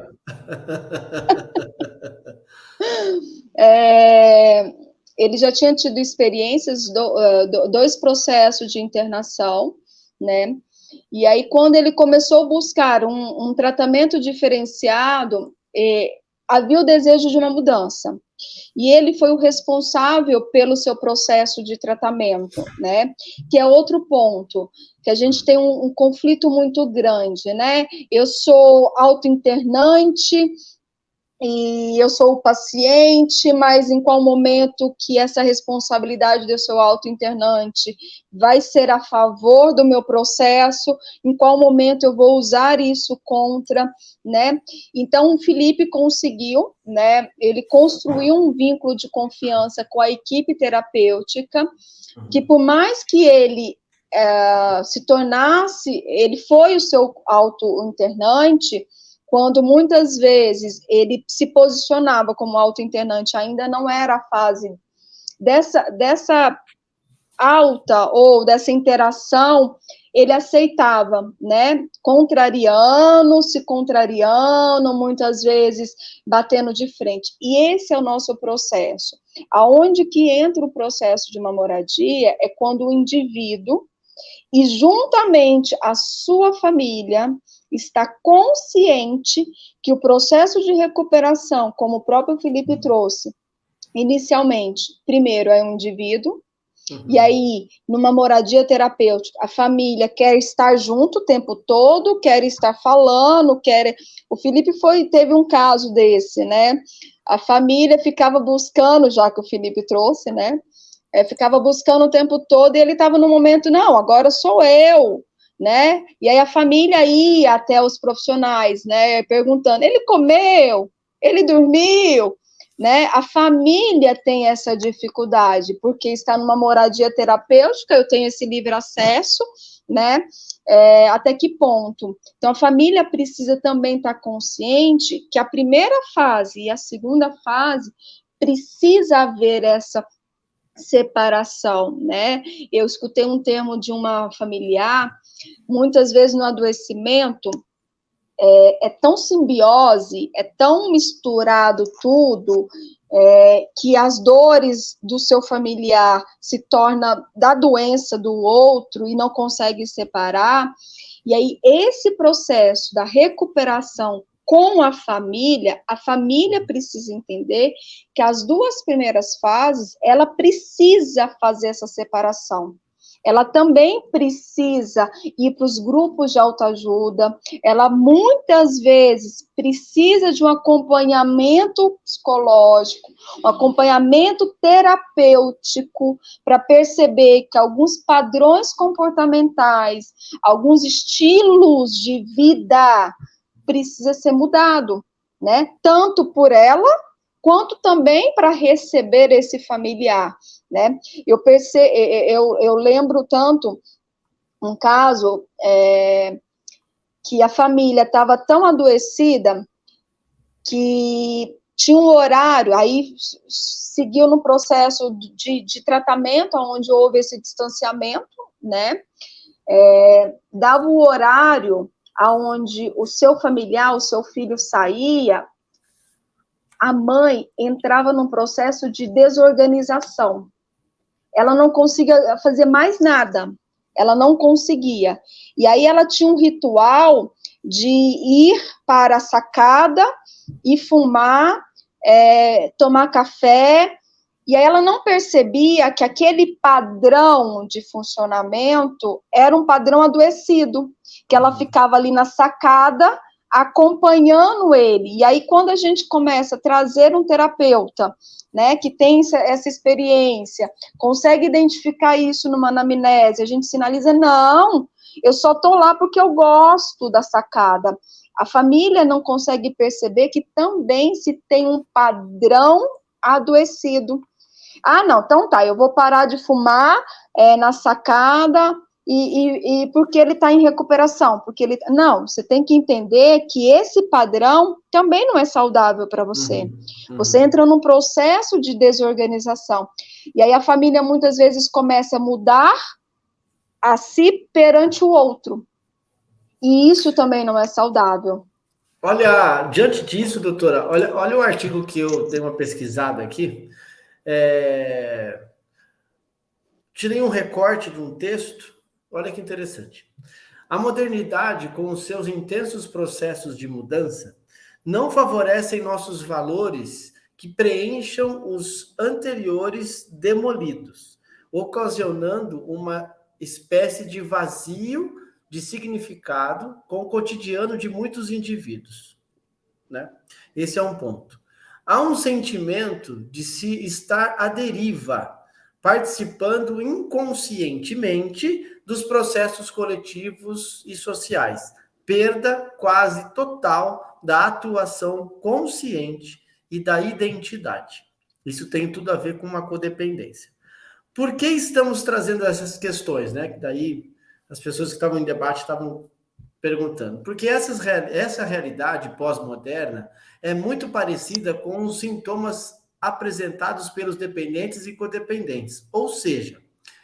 Ele já tinha tido experiências, dois processos de internação, né? E aí, quando ele começou a buscar um tratamento diferenciado, havia o desejo de uma mudança. E ele foi o responsável pelo seu processo de tratamento, né? Que é outro ponto, que a gente tem um conflito muito grande, né? Eu sou auto-internante e eu sou o paciente, mas em qual momento que essa responsabilidade do seu auto-internante vai ser a favor do meu processo, em qual momento eu vou usar isso contra, né? Então, o Felipe conseguiu, né? Ele construiu um vínculo de confiança com a equipe terapêutica, que por mais que ele ele foi o seu auto-internante, quando muitas vezes ele se posicionava como autointernante, ainda não era a fase dessa alta ou dessa interação, ele aceitava, né, se contrariando, muitas vezes batendo de frente. E esse é o nosso processo. Aonde que entra o processo de uma moradia é quando o indivíduo, e juntamente a sua família, está consciente que o processo de recuperação, como o próprio Felipe trouxe, inicialmente, primeiro é um indivíduo, e aí, numa moradia terapêutica, a família quer estar junto o tempo todo, quer estar falando, quer... O Felipe teve um caso desse, né? A família ficava buscando, já que o Felipe trouxe, né? Ficava buscando o tempo todo e ele estava no momento, não, agora sou eu, né? E aí a família ia até os profissionais, né? Perguntando, ele comeu? Ele dormiu? Né? A família tem essa dificuldade, porque está numa moradia terapêutica, eu tenho esse livre acesso, né? Até que ponto? Então, a família precisa também estar consciente que a primeira fase e a segunda fase precisa haver essa separação, né? Eu escutei um termo de uma familiar, muitas vezes no adoecimento, é tão simbiose, é tão misturado tudo, que as dores do seu familiar se tornam da doença do outro e não consegue separar. E aí, esse processo da recuperação com a família precisa entender que as duas primeiras fases, ela precisa fazer essa separação. Ela também precisa ir para os grupos de autoajuda, ela muitas vezes precisa de um acompanhamento psicológico, um acompanhamento terapêutico, para perceber que alguns padrões comportamentais, alguns estilos de vida precisa ser mudado, né? Tanto por ela, quanto também para receber esse familiar, né? Eu lembro tanto um caso que a família estava tão adoecida que tinha um horário, aí seguiu no processo de tratamento, onde houve esse distanciamento, né? Dava o horário aonde o seu familiar, o seu filho saía, a mãe entrava num processo de desorganização. Ela não conseguia fazer mais nada. Ela não conseguia. E aí ela tinha um ritual de ir para a sacada e fumar, tomar café. E aí ela não percebia que aquele padrão de funcionamento era um padrão adoecido, que ela ficava ali na sacada acompanhando ele. E aí, quando a gente começa a trazer um terapeuta, né, que tem essa experiência, consegue identificar isso numa anamnese, a gente sinaliza, não, eu só estou lá porque eu gosto da sacada. A família não consegue perceber que também se tem um padrão adoecido. Ah, não, então tá, eu vou parar de fumar na sacada, e porque ele está em recuperação, porque ele... Não, você tem que entender que esse padrão também não é saudável para você. Você entra num processo de desorganização. E aí a família muitas vezes começa a mudar a si perante o outro. E isso também não é saudável. Olha, diante disso, doutora, olha o artigo que eu dei uma pesquisada aqui. Tirei um recorte de um texto. Olha que interessante. A modernidade, com os seus intensos processos de mudança, não favorecem nossos valores que preencham os anteriores demolidos, ocasionando uma espécie de vazio de significado com o cotidiano de muitos indivíduos, né? Esse é um ponto. Há um sentimento de se estar à deriva, participando inconscientemente dos processos coletivos e sociais. Perda quase total da atuação consciente e da identidade. Isso tem tudo a ver com uma codependência. Por que estamos trazendo essas questões, né? Que daí as pessoas que estavam em debate estavam perguntando, porque essa realidade pós-moderna é muito parecida com os sintomas apresentados pelos dependentes e codependentes, ou seja,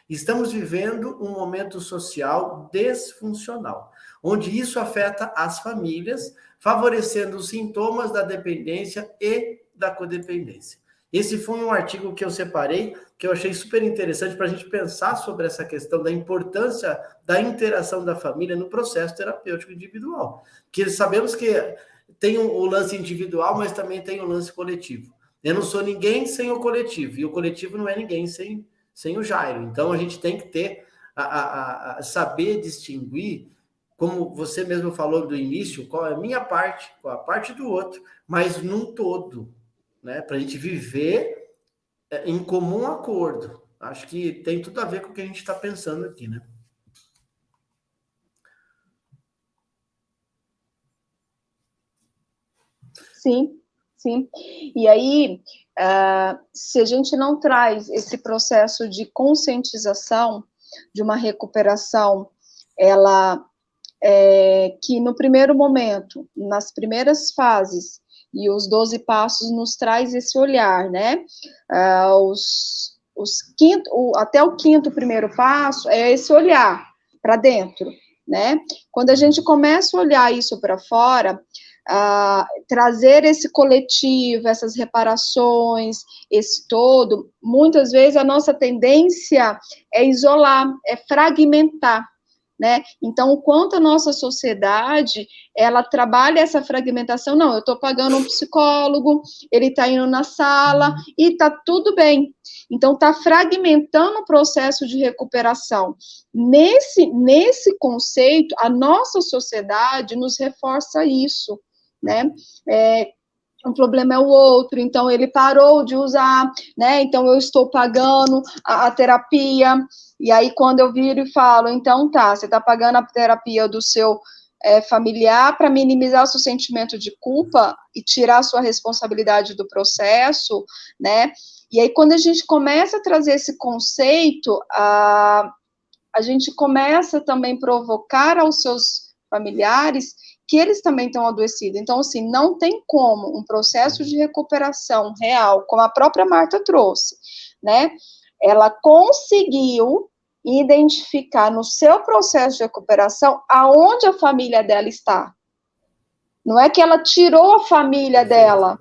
estamos vivendo um momento social desfuncional, onde isso afeta as famílias, favorecendo os sintomas da dependência e da codependência. Esse foi um artigo que eu separei, que eu achei super interessante para a gente pensar sobre essa questão da importância da interação da família no processo terapêutico individual. Porque sabemos que tem o lance individual, mas também tem o lance coletivo. Eu não sou ninguém sem o coletivo, e o coletivo não é ninguém sem o Jairo. Então, a gente tem que ter, saber distinguir, como você mesmo falou do início, qual é a minha parte, qual é a parte do outro, mas num todo, né? Para a gente viver em comum acordo. Acho que tem tudo a ver com o que a gente está pensando aqui, né? Sim, sim. E aí, se a gente não traz esse processo de conscientização, de uma recuperação, ela que no primeiro momento, nas primeiras fases, e os 12 passos nos traz esse olhar, né? Até o quinto primeiro passo é esse olhar para dentro, né? Quando a gente começa a olhar isso para fora, trazer esse coletivo, essas reparações, esse todo, muitas vezes a nossa tendência é isolar, é fragmentar, né? Então, o quanto a nossa sociedade, ela trabalha essa fragmentação, não, eu estou pagando um psicólogo, ele está indo na sala, e está tudo bem. Então, está fragmentando o processo de recuperação. Nesse conceito, a nossa sociedade nos reforça isso, né? O problema é o outro, então ele parou de usar, né? Então eu estou pagando a terapia, e aí quando eu viro e falo, então tá, você está pagando a terapia do seu familiar para minimizar o seu sentimento de culpa e tirar a sua responsabilidade do processo, né? E aí quando a gente começa a trazer esse conceito, a gente começa também a provocar aos seus familiares que eles também estão adoecidos. Então, assim, não tem como um processo de recuperação real, como a própria Marta trouxe, né? Ela conseguiu identificar no seu processo de recuperação aonde a família dela está. Não é que ela tirou a família dela,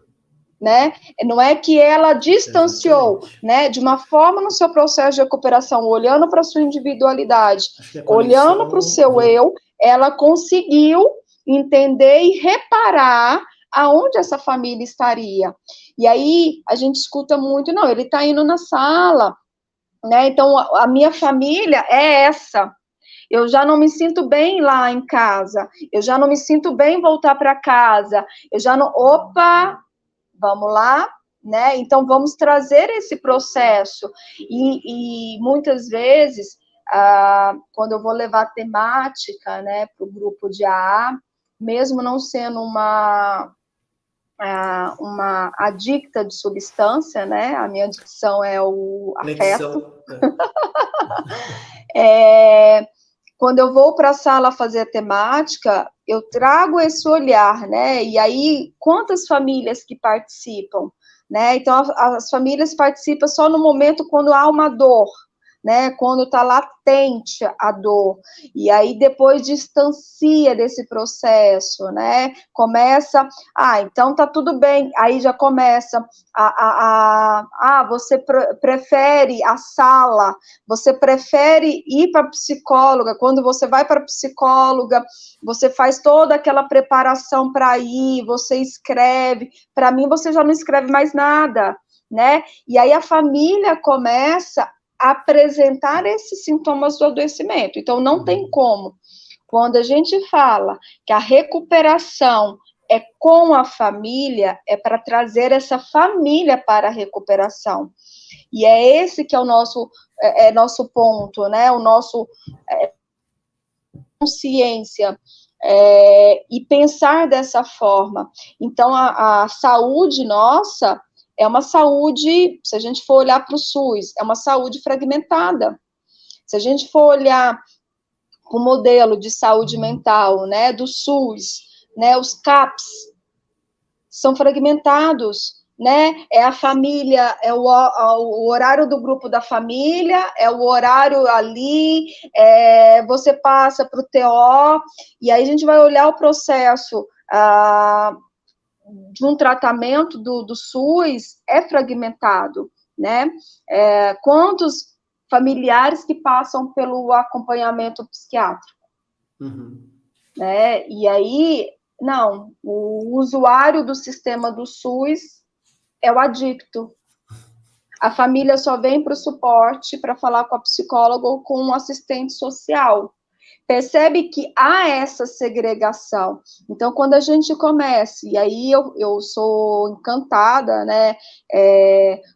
né? Não é que ela distanciou, né? De uma forma no seu processo de recuperação, olhando para a sua individualidade, olhando para o seu eu, ela conseguiu entender e reparar aonde essa família estaria. E aí a gente escuta muito, não, ele está indo na sala, né? Então a minha família é essa. Eu já não me sinto bem lá em casa. Eu já não me sinto bem voltar para casa. Eu já não. Opa! Vamos lá, né? Então vamos trazer esse processo. E muitas vezes, quando eu vou levar temática, né, para o grupo de AA, mesmo não sendo uma adicta de substância, né? A minha adicção é o afeto. Quando eu vou para a sala fazer a temática, eu trago esse olhar, né? E aí, quantas famílias que participam, né? Então, as famílias participam só no momento quando há uma dor, né? Quando está latente a dor. E aí, depois distancia desse processo, né? Começa, então tá tudo bem. Aí já começa você prefere a sala, você prefere ir para a psicóloga. Quando você vai para a psicóloga, você faz toda aquela preparação para ir, você escreve. Para mim, você já não escreve mais nada, né? E aí a família começa a apresentar esses sintomas do adoecimento. Então, não tem como. Quando a gente fala que a recuperação é com a família, é para trazer essa família para a recuperação. E é esse que é o nosso ponto, né? O nosso consciência e pensar dessa forma. Então, a saúde nossa é uma saúde, se a gente for olhar para o SUS, é uma saúde fragmentada. Se a gente for olhar o modelo de saúde mental, né, do SUS, né, os CAPs, são fragmentados, né, é a família, é o horário do grupo da família, é o horário ali, você passa para o TO, e aí a gente vai olhar o processo de um tratamento do SUS, é fragmentado, né, quantos familiares que passam pelo acompanhamento psiquiátrico, né, e aí, não, o usuário do sistema do SUS é o adicto. A família só vem para o suporte para falar com a psicóloga ou com um assistente social. Percebe que há essa segregação. Então, quando a gente começa, e aí eu sou encantada, né,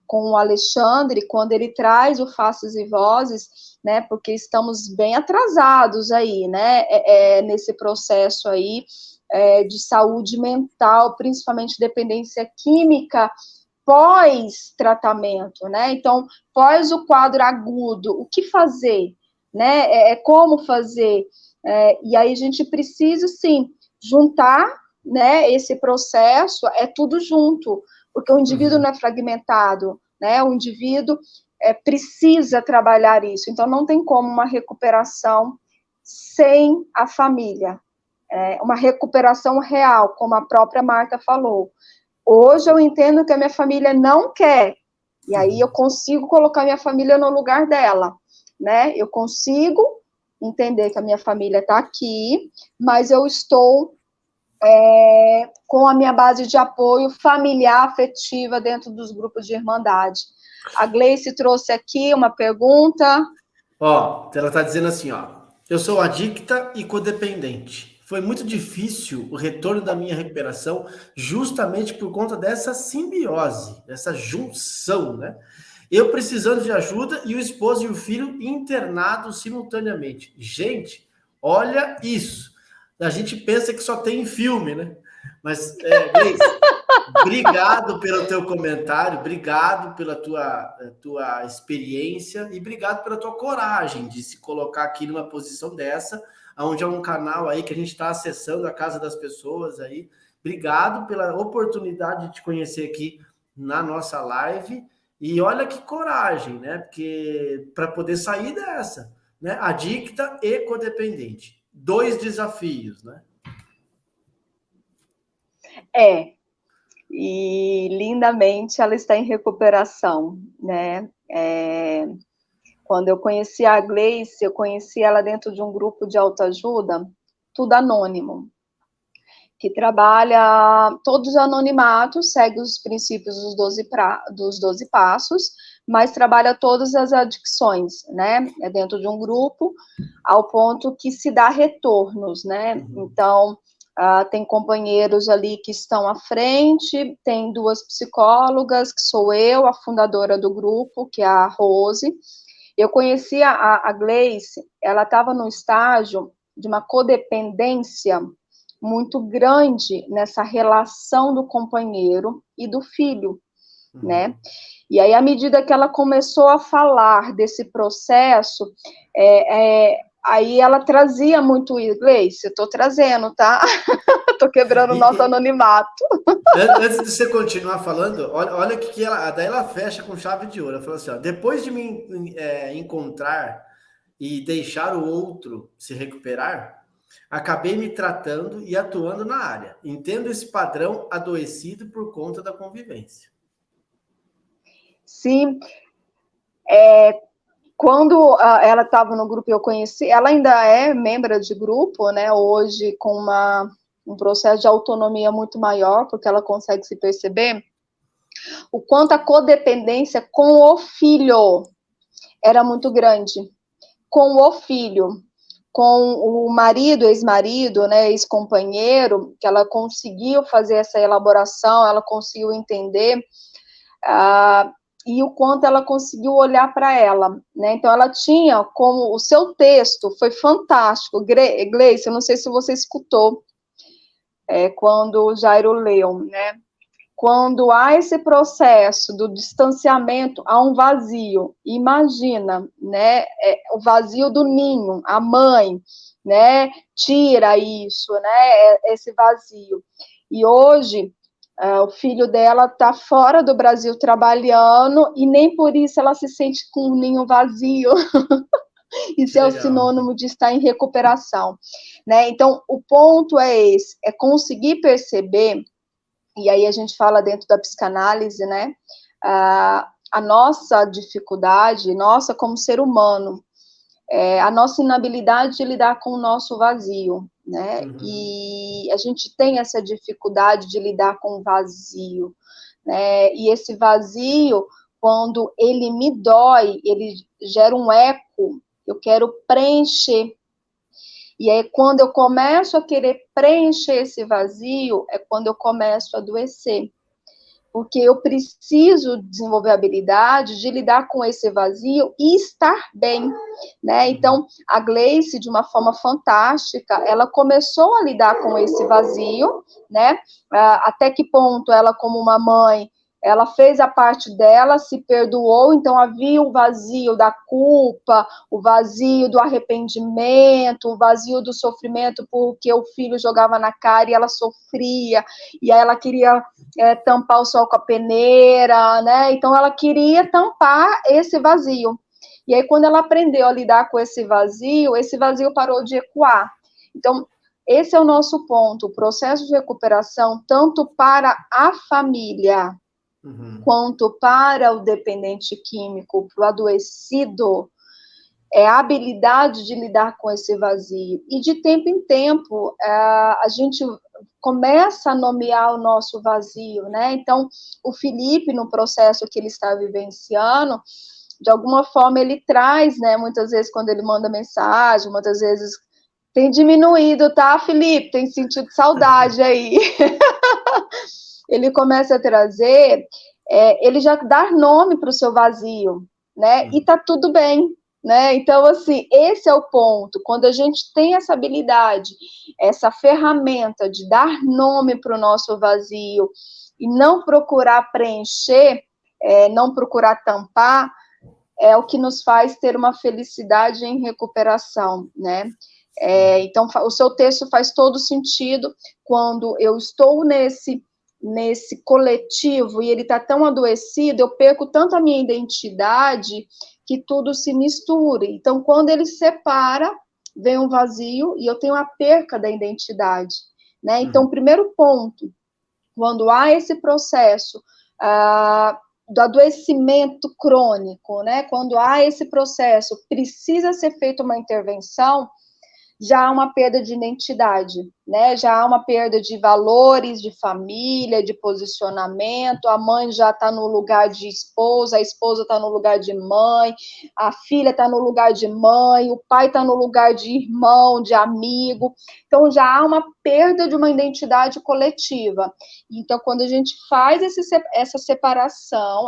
com o Alexandre, quando ele traz o Faces e Vozes, né, porque estamos bem atrasados aí, né, nesse processo aí de saúde mental, principalmente dependência química, pós-tratamento, né? Então, pós o quadro agudo, o que fazer, né? Como fazer? E aí a gente precisa, sim, juntar, né? Esse processo, tudo junto, porque o indivíduo não é fragmentado, né? O indivíduo precisa trabalhar isso. Então, não tem como uma recuperação sem a família. Uma recuperação real, como a própria Marta falou. Hoje eu entendo que a minha família não quer, e aí eu consigo colocar minha família no lugar dela, né? Eu consigo entender que a minha família está aqui, mas eu estou com a minha base de apoio familiar, afetiva, dentro dos grupos de irmandade. A Gleice trouxe aqui uma pergunta. Ó, ela está dizendo assim, ó, eu sou adicta e codependente. Foi muito difícil o retorno da minha recuperação justamente por conta dessa simbiose, dessa junção, né? Eu precisando de ajuda e o esposo e o filho internados simultaneamente. Gente, olha isso. A gente pensa que só tem em filme, né? Mas, Gleice, obrigado pelo teu comentário, obrigado pela tua experiência e obrigado pela tua coragem de se colocar aqui numa posição dessa, onde é um canal aí que a gente está acessando a casa das pessoas aí. Obrigado pela oportunidade de te conhecer aqui na nossa live. E olha que coragem, né? Porque para poder sair dessa, né? Adicta e codependente. 2 desafios, né? E lindamente ela está em recuperação, né? Quando eu conheci a Gleice, eu conheci ela dentro de um grupo de autoajuda, tudo anônimo, que trabalha todos anonimatos, segue os princípios dos 12 passos, mas trabalha todas as adicções, né? Dentro de um grupo, ao ponto que se dá retornos, né? Então, tem companheiros ali que estão à frente, tem 2 psicólogas, que sou eu, a fundadora do grupo, que é a Rose. Eu conheci a Gleice, ela estava no estágio de uma codependência muito grande nessa relação do companheiro e do filho, né? E aí, à medida que ela começou a falar desse processo, aí ela trazia muito isso. Gleice, eu estou trazendo, tá? Estou quebrando o nosso anonimato. Antes de você continuar falando, olha que daí ela fecha com chave de ouro. Ela falou assim, ó, depois de me encontrar e deixar o outro se recuperar, acabei me tratando e atuando na área. Entendo esse padrão adoecido por conta da convivência. Sim. Quando ela estava no grupo, eu conheci, ela ainda é membro de grupo, né, hoje com um processo de autonomia muito maior, porque ela consegue se perceber o quanto a codependência com o filho era muito grande. Com o filho, com o marido, ex-marido, né, ex-companheiro, que ela conseguiu fazer essa elaboração, ela conseguiu entender, e o quanto ela conseguiu olhar para ela, né? Então, ela tinha como... O seu texto foi fantástico. Gleice, eu não sei se você escutou quando o Jairo leu, né? quando há esse processo do distanciamento, há um vazio. Imagina, né, o vazio do ninho, a mãe, né, tira isso, né, esse vazio. E hoje, o filho dela está fora do Brasil trabalhando e nem por isso ela se sente com um ninho vazio. Isso é o sinônimo de estar em recuperação, né? Então, o ponto é esse, é conseguir perceber, e aí a gente fala dentro da psicanálise, né? A nossa dificuldade, nossa como ser humano, a nossa inabilidade de lidar com o nosso vazio, né? E a gente tem essa dificuldade de lidar com o vazio, né? E esse vazio, quando ele me dói, ele gera um eco, eu quero preencher. E aí, quando eu começo a querer preencher esse vazio, é quando eu começo a adoecer. Porque eu preciso desenvolver a habilidade de lidar com esse vazio e estar bem, né? Então, a Gleice, de uma forma fantástica, ela começou a lidar com esse vazio, né? Até que ponto ela, como uma mãe, ela fez a parte dela, se perdoou, então havia o vazio da culpa, o vazio do arrependimento, o vazio do sofrimento, porque o filho jogava na cara e ela sofria, e aí ela queria tampar o sol com a peneira, né? Então ela queria tampar esse vazio. E aí, quando ela aprendeu a lidar com esse vazio parou de ecoar. Então, esse é o nosso ponto, o processo de recuperação, tanto para a família, quanto para o dependente químico, para o adoecido, é a habilidade de lidar com esse vazio. E de tempo em tempo, a gente começa a nomear o nosso vazio, né? Então, o Felipe, no processo que ele está vivenciando, de alguma forma ele traz, né? Muitas vezes quando ele manda mensagem, muitas vezes tem diminuído, tá, Felipe? Tem sentido saudade aí. Ele começa a trazer, ele já dá nome para o seu vazio, né? E tá tudo bem, né? Então, assim, esse é o ponto. Quando a gente tem essa habilidade, essa ferramenta de dar nome para o nosso vazio e não procurar preencher, não procurar tampar, é o que nos faz ter uma felicidade em recuperação, né? Então, o seu texto faz todo sentido quando eu estou nesse coletivo e ele está tão adoecido, eu perco tanto a minha identidade que tudo se mistura. Então, quando ele separa, vem um vazio e eu tenho a perca da identidade, né? Então, o primeiro ponto, quando há esse processo do adoecimento crônico, né? Quando há esse processo, precisa ser feita uma intervenção, já há uma perda de identidade, né? Já há uma perda de valores, de família, de posicionamento. A mãe já está no lugar de esposa, a esposa está no lugar de mãe, a filha está no lugar de mãe, o pai está no lugar de irmão, de amigo. Então já há uma perda de uma identidade coletiva. Então, quando a gente faz essa separação,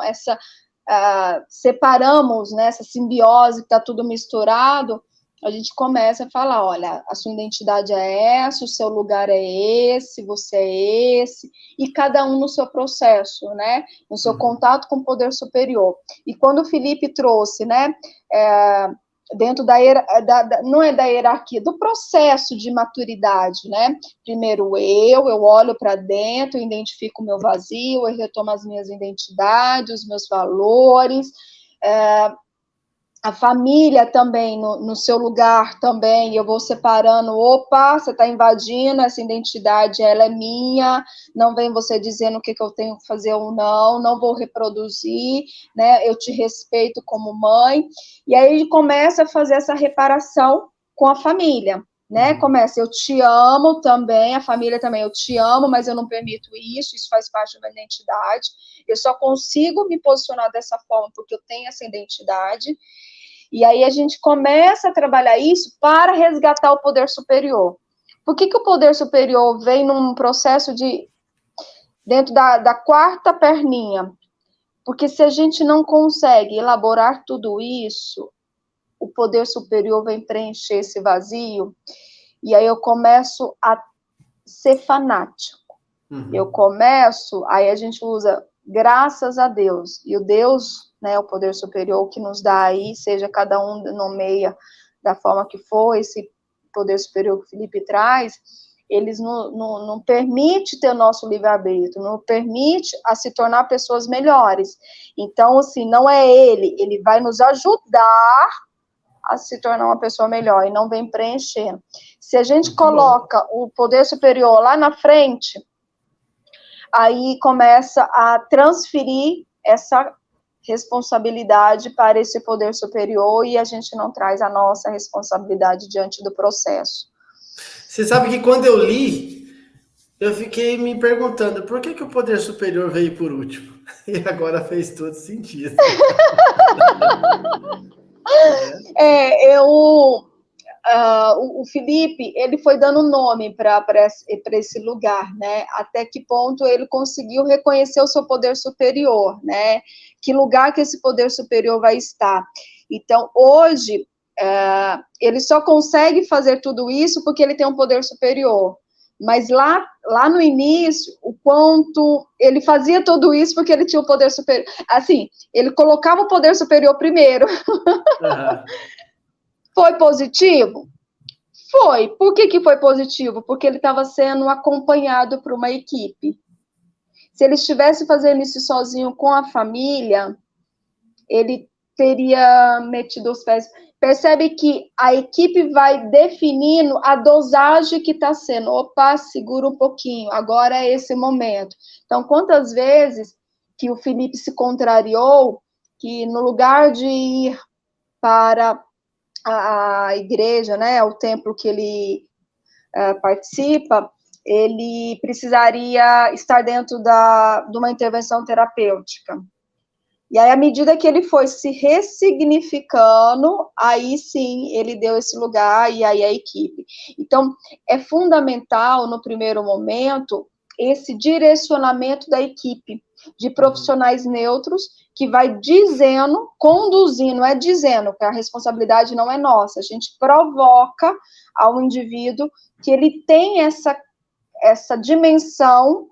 separamos, né, essa simbiose que está tudo misturado, a gente começa a falar, olha, a sua identidade é essa, o seu lugar é esse, você é esse, e cada um no seu processo, né, no seu contato com o poder superior. E quando o Felipe trouxe, né, dentro não é da hierarquia, do processo de maturidade, né, primeiro eu olho para dentro, eu identifico o meu vazio, eu retomo as minhas identidades, os meus valores, a família também, no seu lugar também, eu vou separando, opa, você está invadindo, essa identidade, ela é minha, não vem você dizendo o que eu tenho que fazer ou não vou reproduzir, né, eu te respeito como mãe, e aí começa a fazer essa reparação com a família, né, começa, eu te amo também, a família também, eu te amo, mas eu não permito isso faz parte da minha identidade, eu só consigo me posicionar dessa forma porque eu tenho essa identidade. E aí a gente começa a trabalhar isso para resgatar o poder superior. Por que o poder superior vem num processo dentro da quarta perninha? Porque se a gente não consegue elaborar tudo isso, o poder superior vem preencher esse vazio, e aí eu começo a ser fanático. Eu começo, aí a gente usa graças a Deus, e o Deus, né, o poder superior que nos dá aí, seja cada um nomeia da forma que for, esse poder superior que o Felipe traz, eles não permite ter o nosso livre-arbítrio, não permite a se tornar pessoas melhores. Então, assim, não é ele vai nos ajudar a se tornar uma pessoa melhor, e não vem preencher. Se a gente coloca o poder superior lá na frente, aí começa a transferir essa responsabilidade para esse poder superior, e a gente não traz a nossa responsabilidade diante do processo. Você sabe que quando eu li, eu fiquei me perguntando por que o poder superior veio por último? E agora fez todo sentido. O Felipe, ele foi dando nome para esse lugar, né? Até que ponto ele conseguiu reconhecer o seu poder superior, né? Que lugar que esse poder superior vai estar. Então, hoje, ele só consegue fazer tudo isso porque ele tem um poder superior. Mas lá no início, o quanto ele fazia tudo isso porque ele tinha o poder superior. Assim, ele colocava o poder superior primeiro. Uhum. Foi positivo? Foi. Por que foi positivo? Porque ele estava sendo acompanhado por uma equipe. Se ele estivesse fazendo isso sozinho com a família, ele teria metido os pés. Percebe que a equipe vai definindo a dosagem que está sendo. Opa, segura um pouquinho, agora é esse momento. Então, quantas vezes que o Felipe se contrariou, que no lugar de ir para a igreja, né, o templo que ele participa, ele precisaria estar dentro de uma intervenção terapêutica. E aí, à medida que ele foi se ressignificando, aí sim, ele deu esse lugar, e aí a equipe. Então, é fundamental, no primeiro momento, esse direcionamento da equipe, de profissionais neutros, que vai dizendo, conduzindo, não é dizendo, que a responsabilidade não é nossa, a gente provoca ao indivíduo que ele tem essa dimensão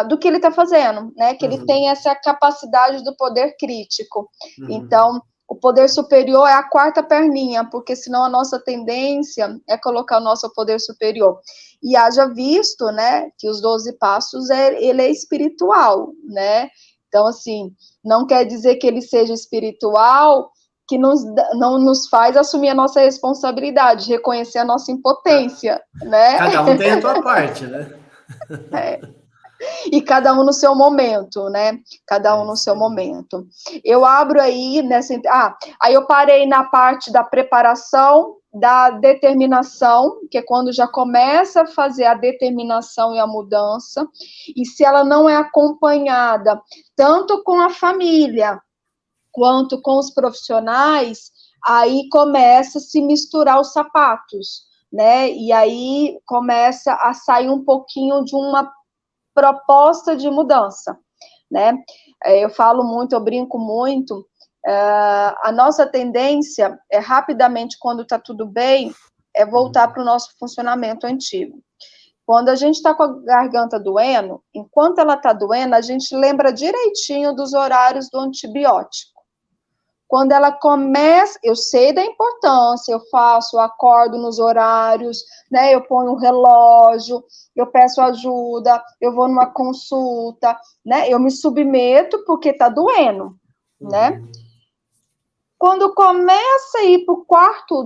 do que ele está fazendo, né? Que ele tem essa capacidade do poder crítico. Então, o poder superior é a quarta perninha, porque senão a nossa tendência é colocar o nosso poder superior. E haja visto, né, que os 12 passos, ele é espiritual, né? Então, assim, não quer dizer que ele seja espiritual, que não nos faz assumir a nossa responsabilidade, reconhecer a nossa impotência, né? Cada um tem a sua parte, né? E cada um no seu momento, né? Cada um no seu momento. Eu abro aí nessa. Aí eu parei na parte da preparação, da determinação, que é quando já começa a fazer a determinação e a mudança, e se ela não é acompanhada tanto com a família quanto com os profissionais, aí começa a se misturar os sapatos, né? E aí começa a sair um pouquinho de uma proposta de mudança, né? Eu falo muito, eu brinco muito, a nossa tendência é rapidamente, quando está tudo bem, é voltar para o nosso funcionamento antigo. Quando a gente está com a garganta doendo, enquanto ela está doendo, a gente lembra direitinho dos horários do antibiótico. Quando ela começa, eu sei da importância, eu acordo nos horários, né? Eu ponho um relógio, eu peço ajuda, eu vou numa consulta, né? Eu me submeto porque tá doendo, né? Quando começa a ir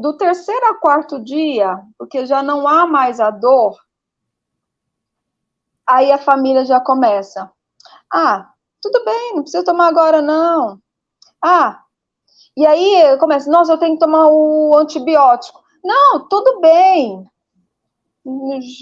do terceiro a quarto dia, porque já não há mais a dor, aí a família já começa. Tudo bem, não precisa tomar agora, não. E aí começa, nossa, eu tenho que tomar o antibiótico. Não, tudo bem.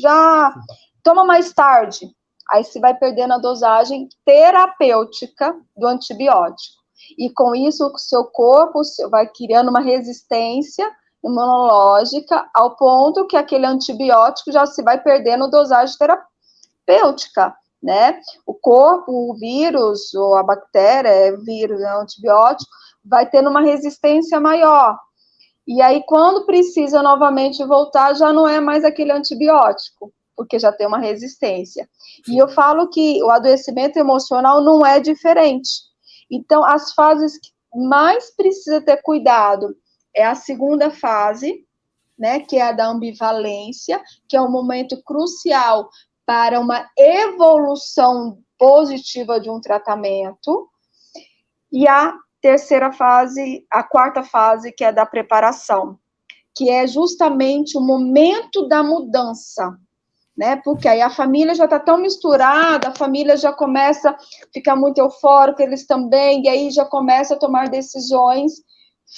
Já toma mais tarde. Aí você vai perdendo a dosagem terapêutica do antibiótico. E com isso, o seu corpo vai criando uma resistência imunológica ao ponto que aquele antibiótico já se vai perdendo dosagem terapêutica, né? O corpo, o vírus, ou a bactéria, vírus, o antibiótico, vai tendo uma resistência maior. E aí, quando precisa novamente voltar, já não é mais aquele antibiótico, porque já tem uma resistência. E eu falo que o adoecimento emocional não é diferente. Então, as fases que mais precisa ter cuidado é a segunda fase, né, que é a da ambivalência, que é um momento crucial para uma evolução positiva de um tratamento, e a terceira fase, a quarta fase, que é da preparação, que é justamente o momento da mudança, né, porque aí a família já está tão misturada, a família já começa a ficar muito eufórica, eles também, e aí já começa a tomar decisões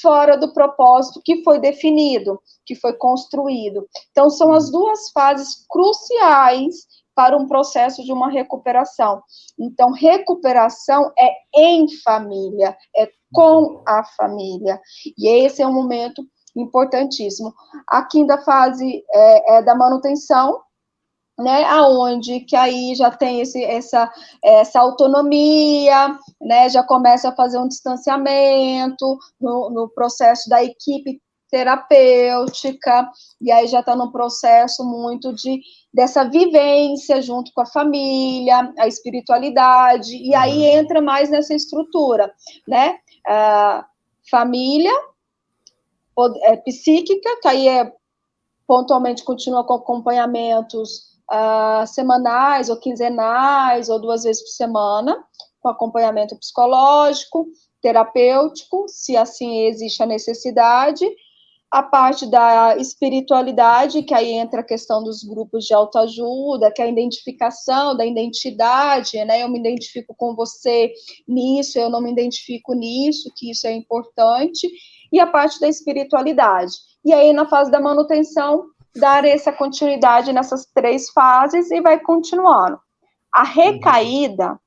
fora do propósito que foi definido, que foi construído. Então, são as duas fases cruciais para um processo de uma recuperação. Então, recuperação é em família, é com a família. E esse é um momento importantíssimo. A quinta fase é da manutenção, né, aonde que aí já tem essa autonomia, né, já começa a fazer um distanciamento no processo da equipe terapêutica, e aí já está no processo muito dessa vivência junto com a família, a espiritualidade, e aí entra mais nessa estrutura, né, família psíquica, que aí pontualmente continua com acompanhamentos semanais ou quinzenais ou 2 vezes por semana, com acompanhamento psicológico, terapêutico, se assim existe a necessidade. A parte da espiritualidade, que aí entra a questão dos grupos de autoajuda, que é a identificação da identidade, né? Eu me identifico com você nisso, eu não me identifico nisso, que isso é importante. E a parte da espiritualidade. E aí, na fase da manutenção, dar essa continuidade nessas 3 fases e vai continuando. A recaída,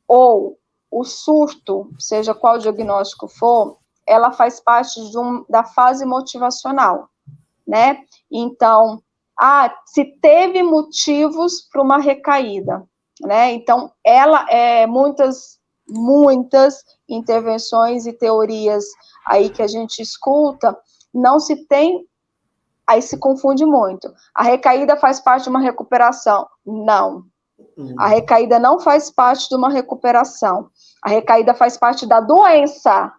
ou o surto, seja qual diagnóstico for, ela faz parte da fase motivacional, né? Então, se teve motivos para uma recaída, né? Então, ela muitas intervenções e teorias aí que a gente escuta, não se tem, aí se confunde muito. A recaída faz parte de uma recuperação? Não. A recaída não faz parte de uma recuperação. A recaída faz parte da doença.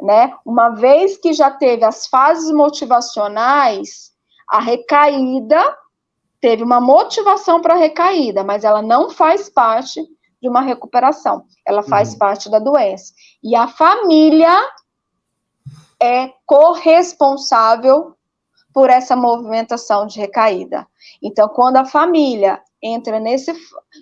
Né? Uma vez que já teve as fases motivacionais, a recaída teve uma motivação para a recaída, mas ela não faz parte de uma recuperação. Ela faz parte da doença. E a família é corresponsável por essa movimentação de recaída. Então, quando a família entra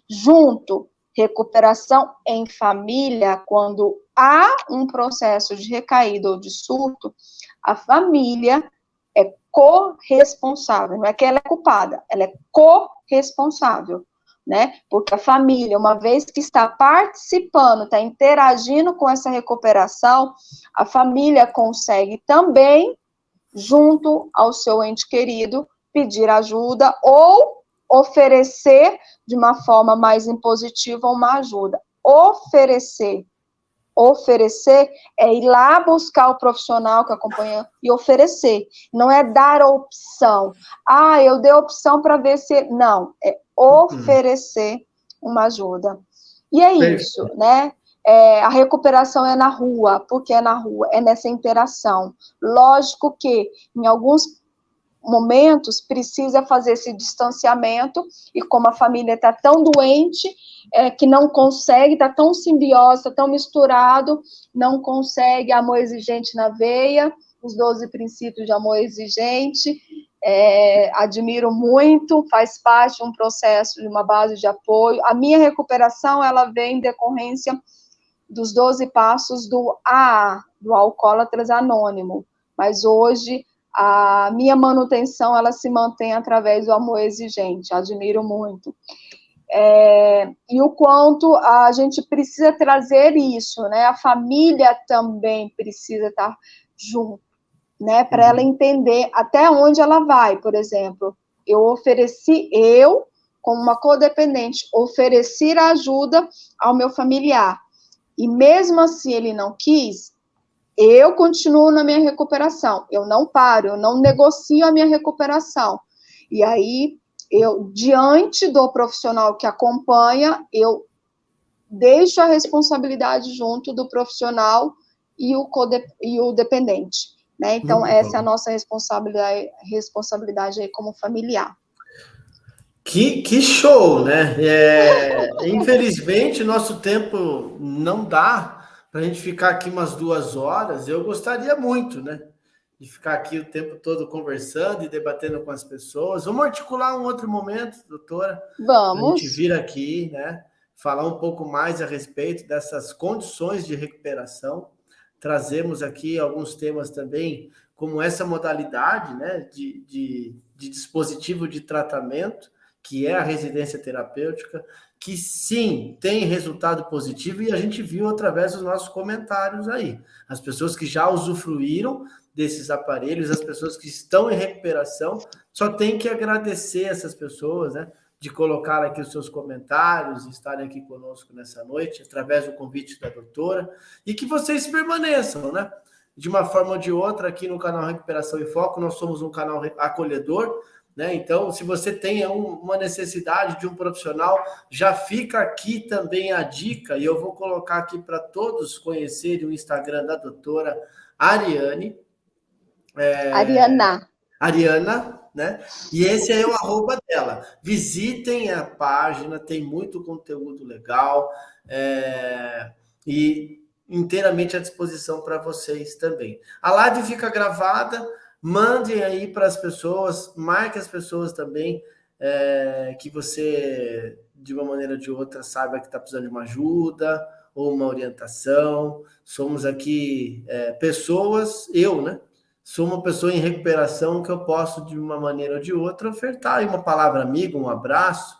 junto, recuperação em família, quando há um processo de recaída ou de surto, a família é corresponsável, não é que ela é culpada, ela é corresponsável, né? Porque a família, uma vez que está participando, está interagindo com essa recuperação, a família consegue também, junto ao seu ente querido, pedir ajuda ou oferecer de uma forma mais impositiva uma ajuda. Oferecer é ir lá buscar o profissional que acompanha e oferecer. Não é dar a opção. Eu dei a opção para ver se... Não, é oferecer uma ajuda. E é isso, né? A recuperação é na rua. Por que é na rua? É nessa interação. Lógico que, em alguns momentos, precisa fazer esse distanciamento, e como a família está tão doente, que não consegue, está tão simbiose, está tão misturado, não consegue amor exigente na veia, os 12 princípios de amor exigente, admiro muito, faz parte de um processo, de uma base de apoio. A minha recuperação, ela vem em decorrência dos 12 passos do AA, do Alcoólatras Anônimo, mas hoje a minha manutenção, ela se mantém através do amor exigente, admiro muito. E o quanto a gente precisa trazer isso, né? A família também precisa estar junto, né? Para ela entender até onde ela vai. Por exemplo, eu, como uma codependente, oferecer ajuda ao meu familiar, e mesmo assim ele não quis, eu continuo na minha recuperação, eu não paro, eu não negocio a minha recuperação. E aí, eu, diante do profissional que acompanha, eu deixo a responsabilidade junto do profissional e o dependente, né? Então, Muito essa é a bom. nossa responsabilidade aí como familiar. Que show, né? Infelizmente, nosso tempo não dá para a gente ficar aqui umas 2 horas. Eu gostaria muito, né? De ficar aqui o tempo todo conversando e debatendo com as pessoas. Vamos articular um outro momento, doutora, para a gente Vamos, vir aqui, né? Falar um pouco mais a respeito dessas condições de recuperação. Trazemos aqui alguns temas também, como essa modalidade, né? De dispositivo de tratamento, que é a residência terapêutica, que sim, tem resultado positivo e a gente viu através dos nossos comentários aí. As pessoas que já usufruíram desses aparelhos, as pessoas que estão em recuperação, só tem que agradecer essas pessoas, né, de colocar aqui os seus comentários, estarem aqui conosco nessa noite, através do convite da doutora, e que vocês permaneçam, né? De uma forma ou de outra, aqui no canal Recuperação em Foco, nós somos um canal acolhedor, né? Então, se você tem uma necessidade de um profissional, já fica aqui também a dica, e eu vou colocar aqui para todos conhecerem o Instagram da doutora Ariane, Ariana. Ariana, né? E esse é o arroba dela. Visitem a página, tem muito conteúdo legal, e inteiramente à disposição para vocês também. A live fica gravada, mandem aí para as pessoas, marque as pessoas também, que você, de uma maneira ou de outra, saiba que está precisando de uma ajuda ou uma orientação. Somos aqui pessoas, eu, né? Sou uma pessoa em recuperação que eu posso, de uma maneira ou de outra, ofertar aí uma palavra amiga, um abraço,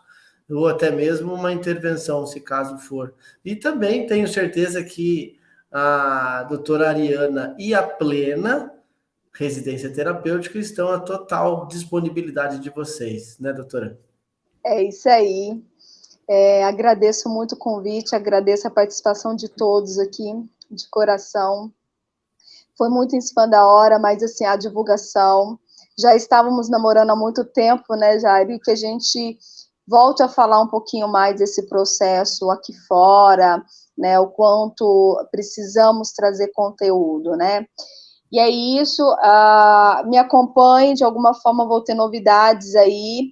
ou até mesmo uma intervenção, se caso for. E também tenho certeza que a doutora Ariana e a Plena Residência Terapêutica estão à total disponibilidade de vocês, né, doutora? É isso aí. Agradeço muito o convite, agradeço a participação de todos aqui, de coração. Foi muito em cima da hora, mas assim, a divulgação. Já estávamos namorando há muito tempo, né, Jair? Que a gente volte a falar um pouquinho mais desse processo aqui fora, né? O quanto precisamos trazer conteúdo, né? E é isso, me acompanhe, de alguma forma vou ter novidades aí,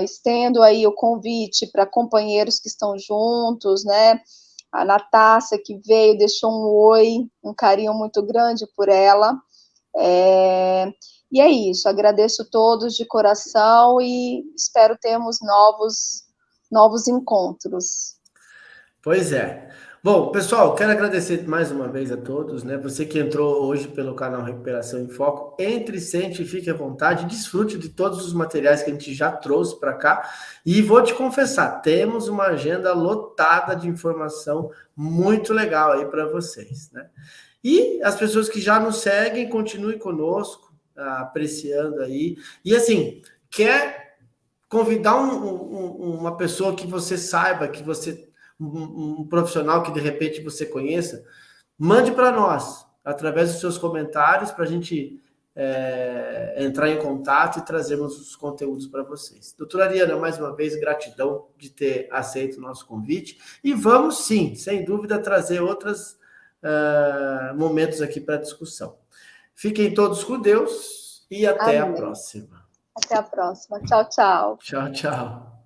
estendo aí o convite para companheiros que estão juntos, né? A Natácia, que veio, deixou um oi, um carinho muito grande por ela. E é isso, agradeço todos de coração e espero termos novos encontros. Pois é. Bom, pessoal, quero agradecer mais uma vez a todos, né? Você que entrou hoje pelo canal Recuperação em Foco, entre, sente, fique à vontade, desfrute de todos os materiais que a gente já trouxe para cá. E vou te confessar, temos uma agenda lotada de informação muito legal aí para vocês, né? E as pessoas que já nos seguem, continue conosco, apreciando aí. E assim, quer convidar uma pessoa que você saiba, que você um profissional que de repente você conheça, mande para nós, através dos seus comentários, para a gente entrar em contato e trazermos os conteúdos para vocês. Doutora Ariana, mais uma vez, gratidão de ter aceito o nosso convite. E vamos sim, sem dúvida, trazer outros momentos aqui para discussão. Fiquem todos com Deus e até a próxima. Até a próxima. Tchau, tchau. Tchau, tchau.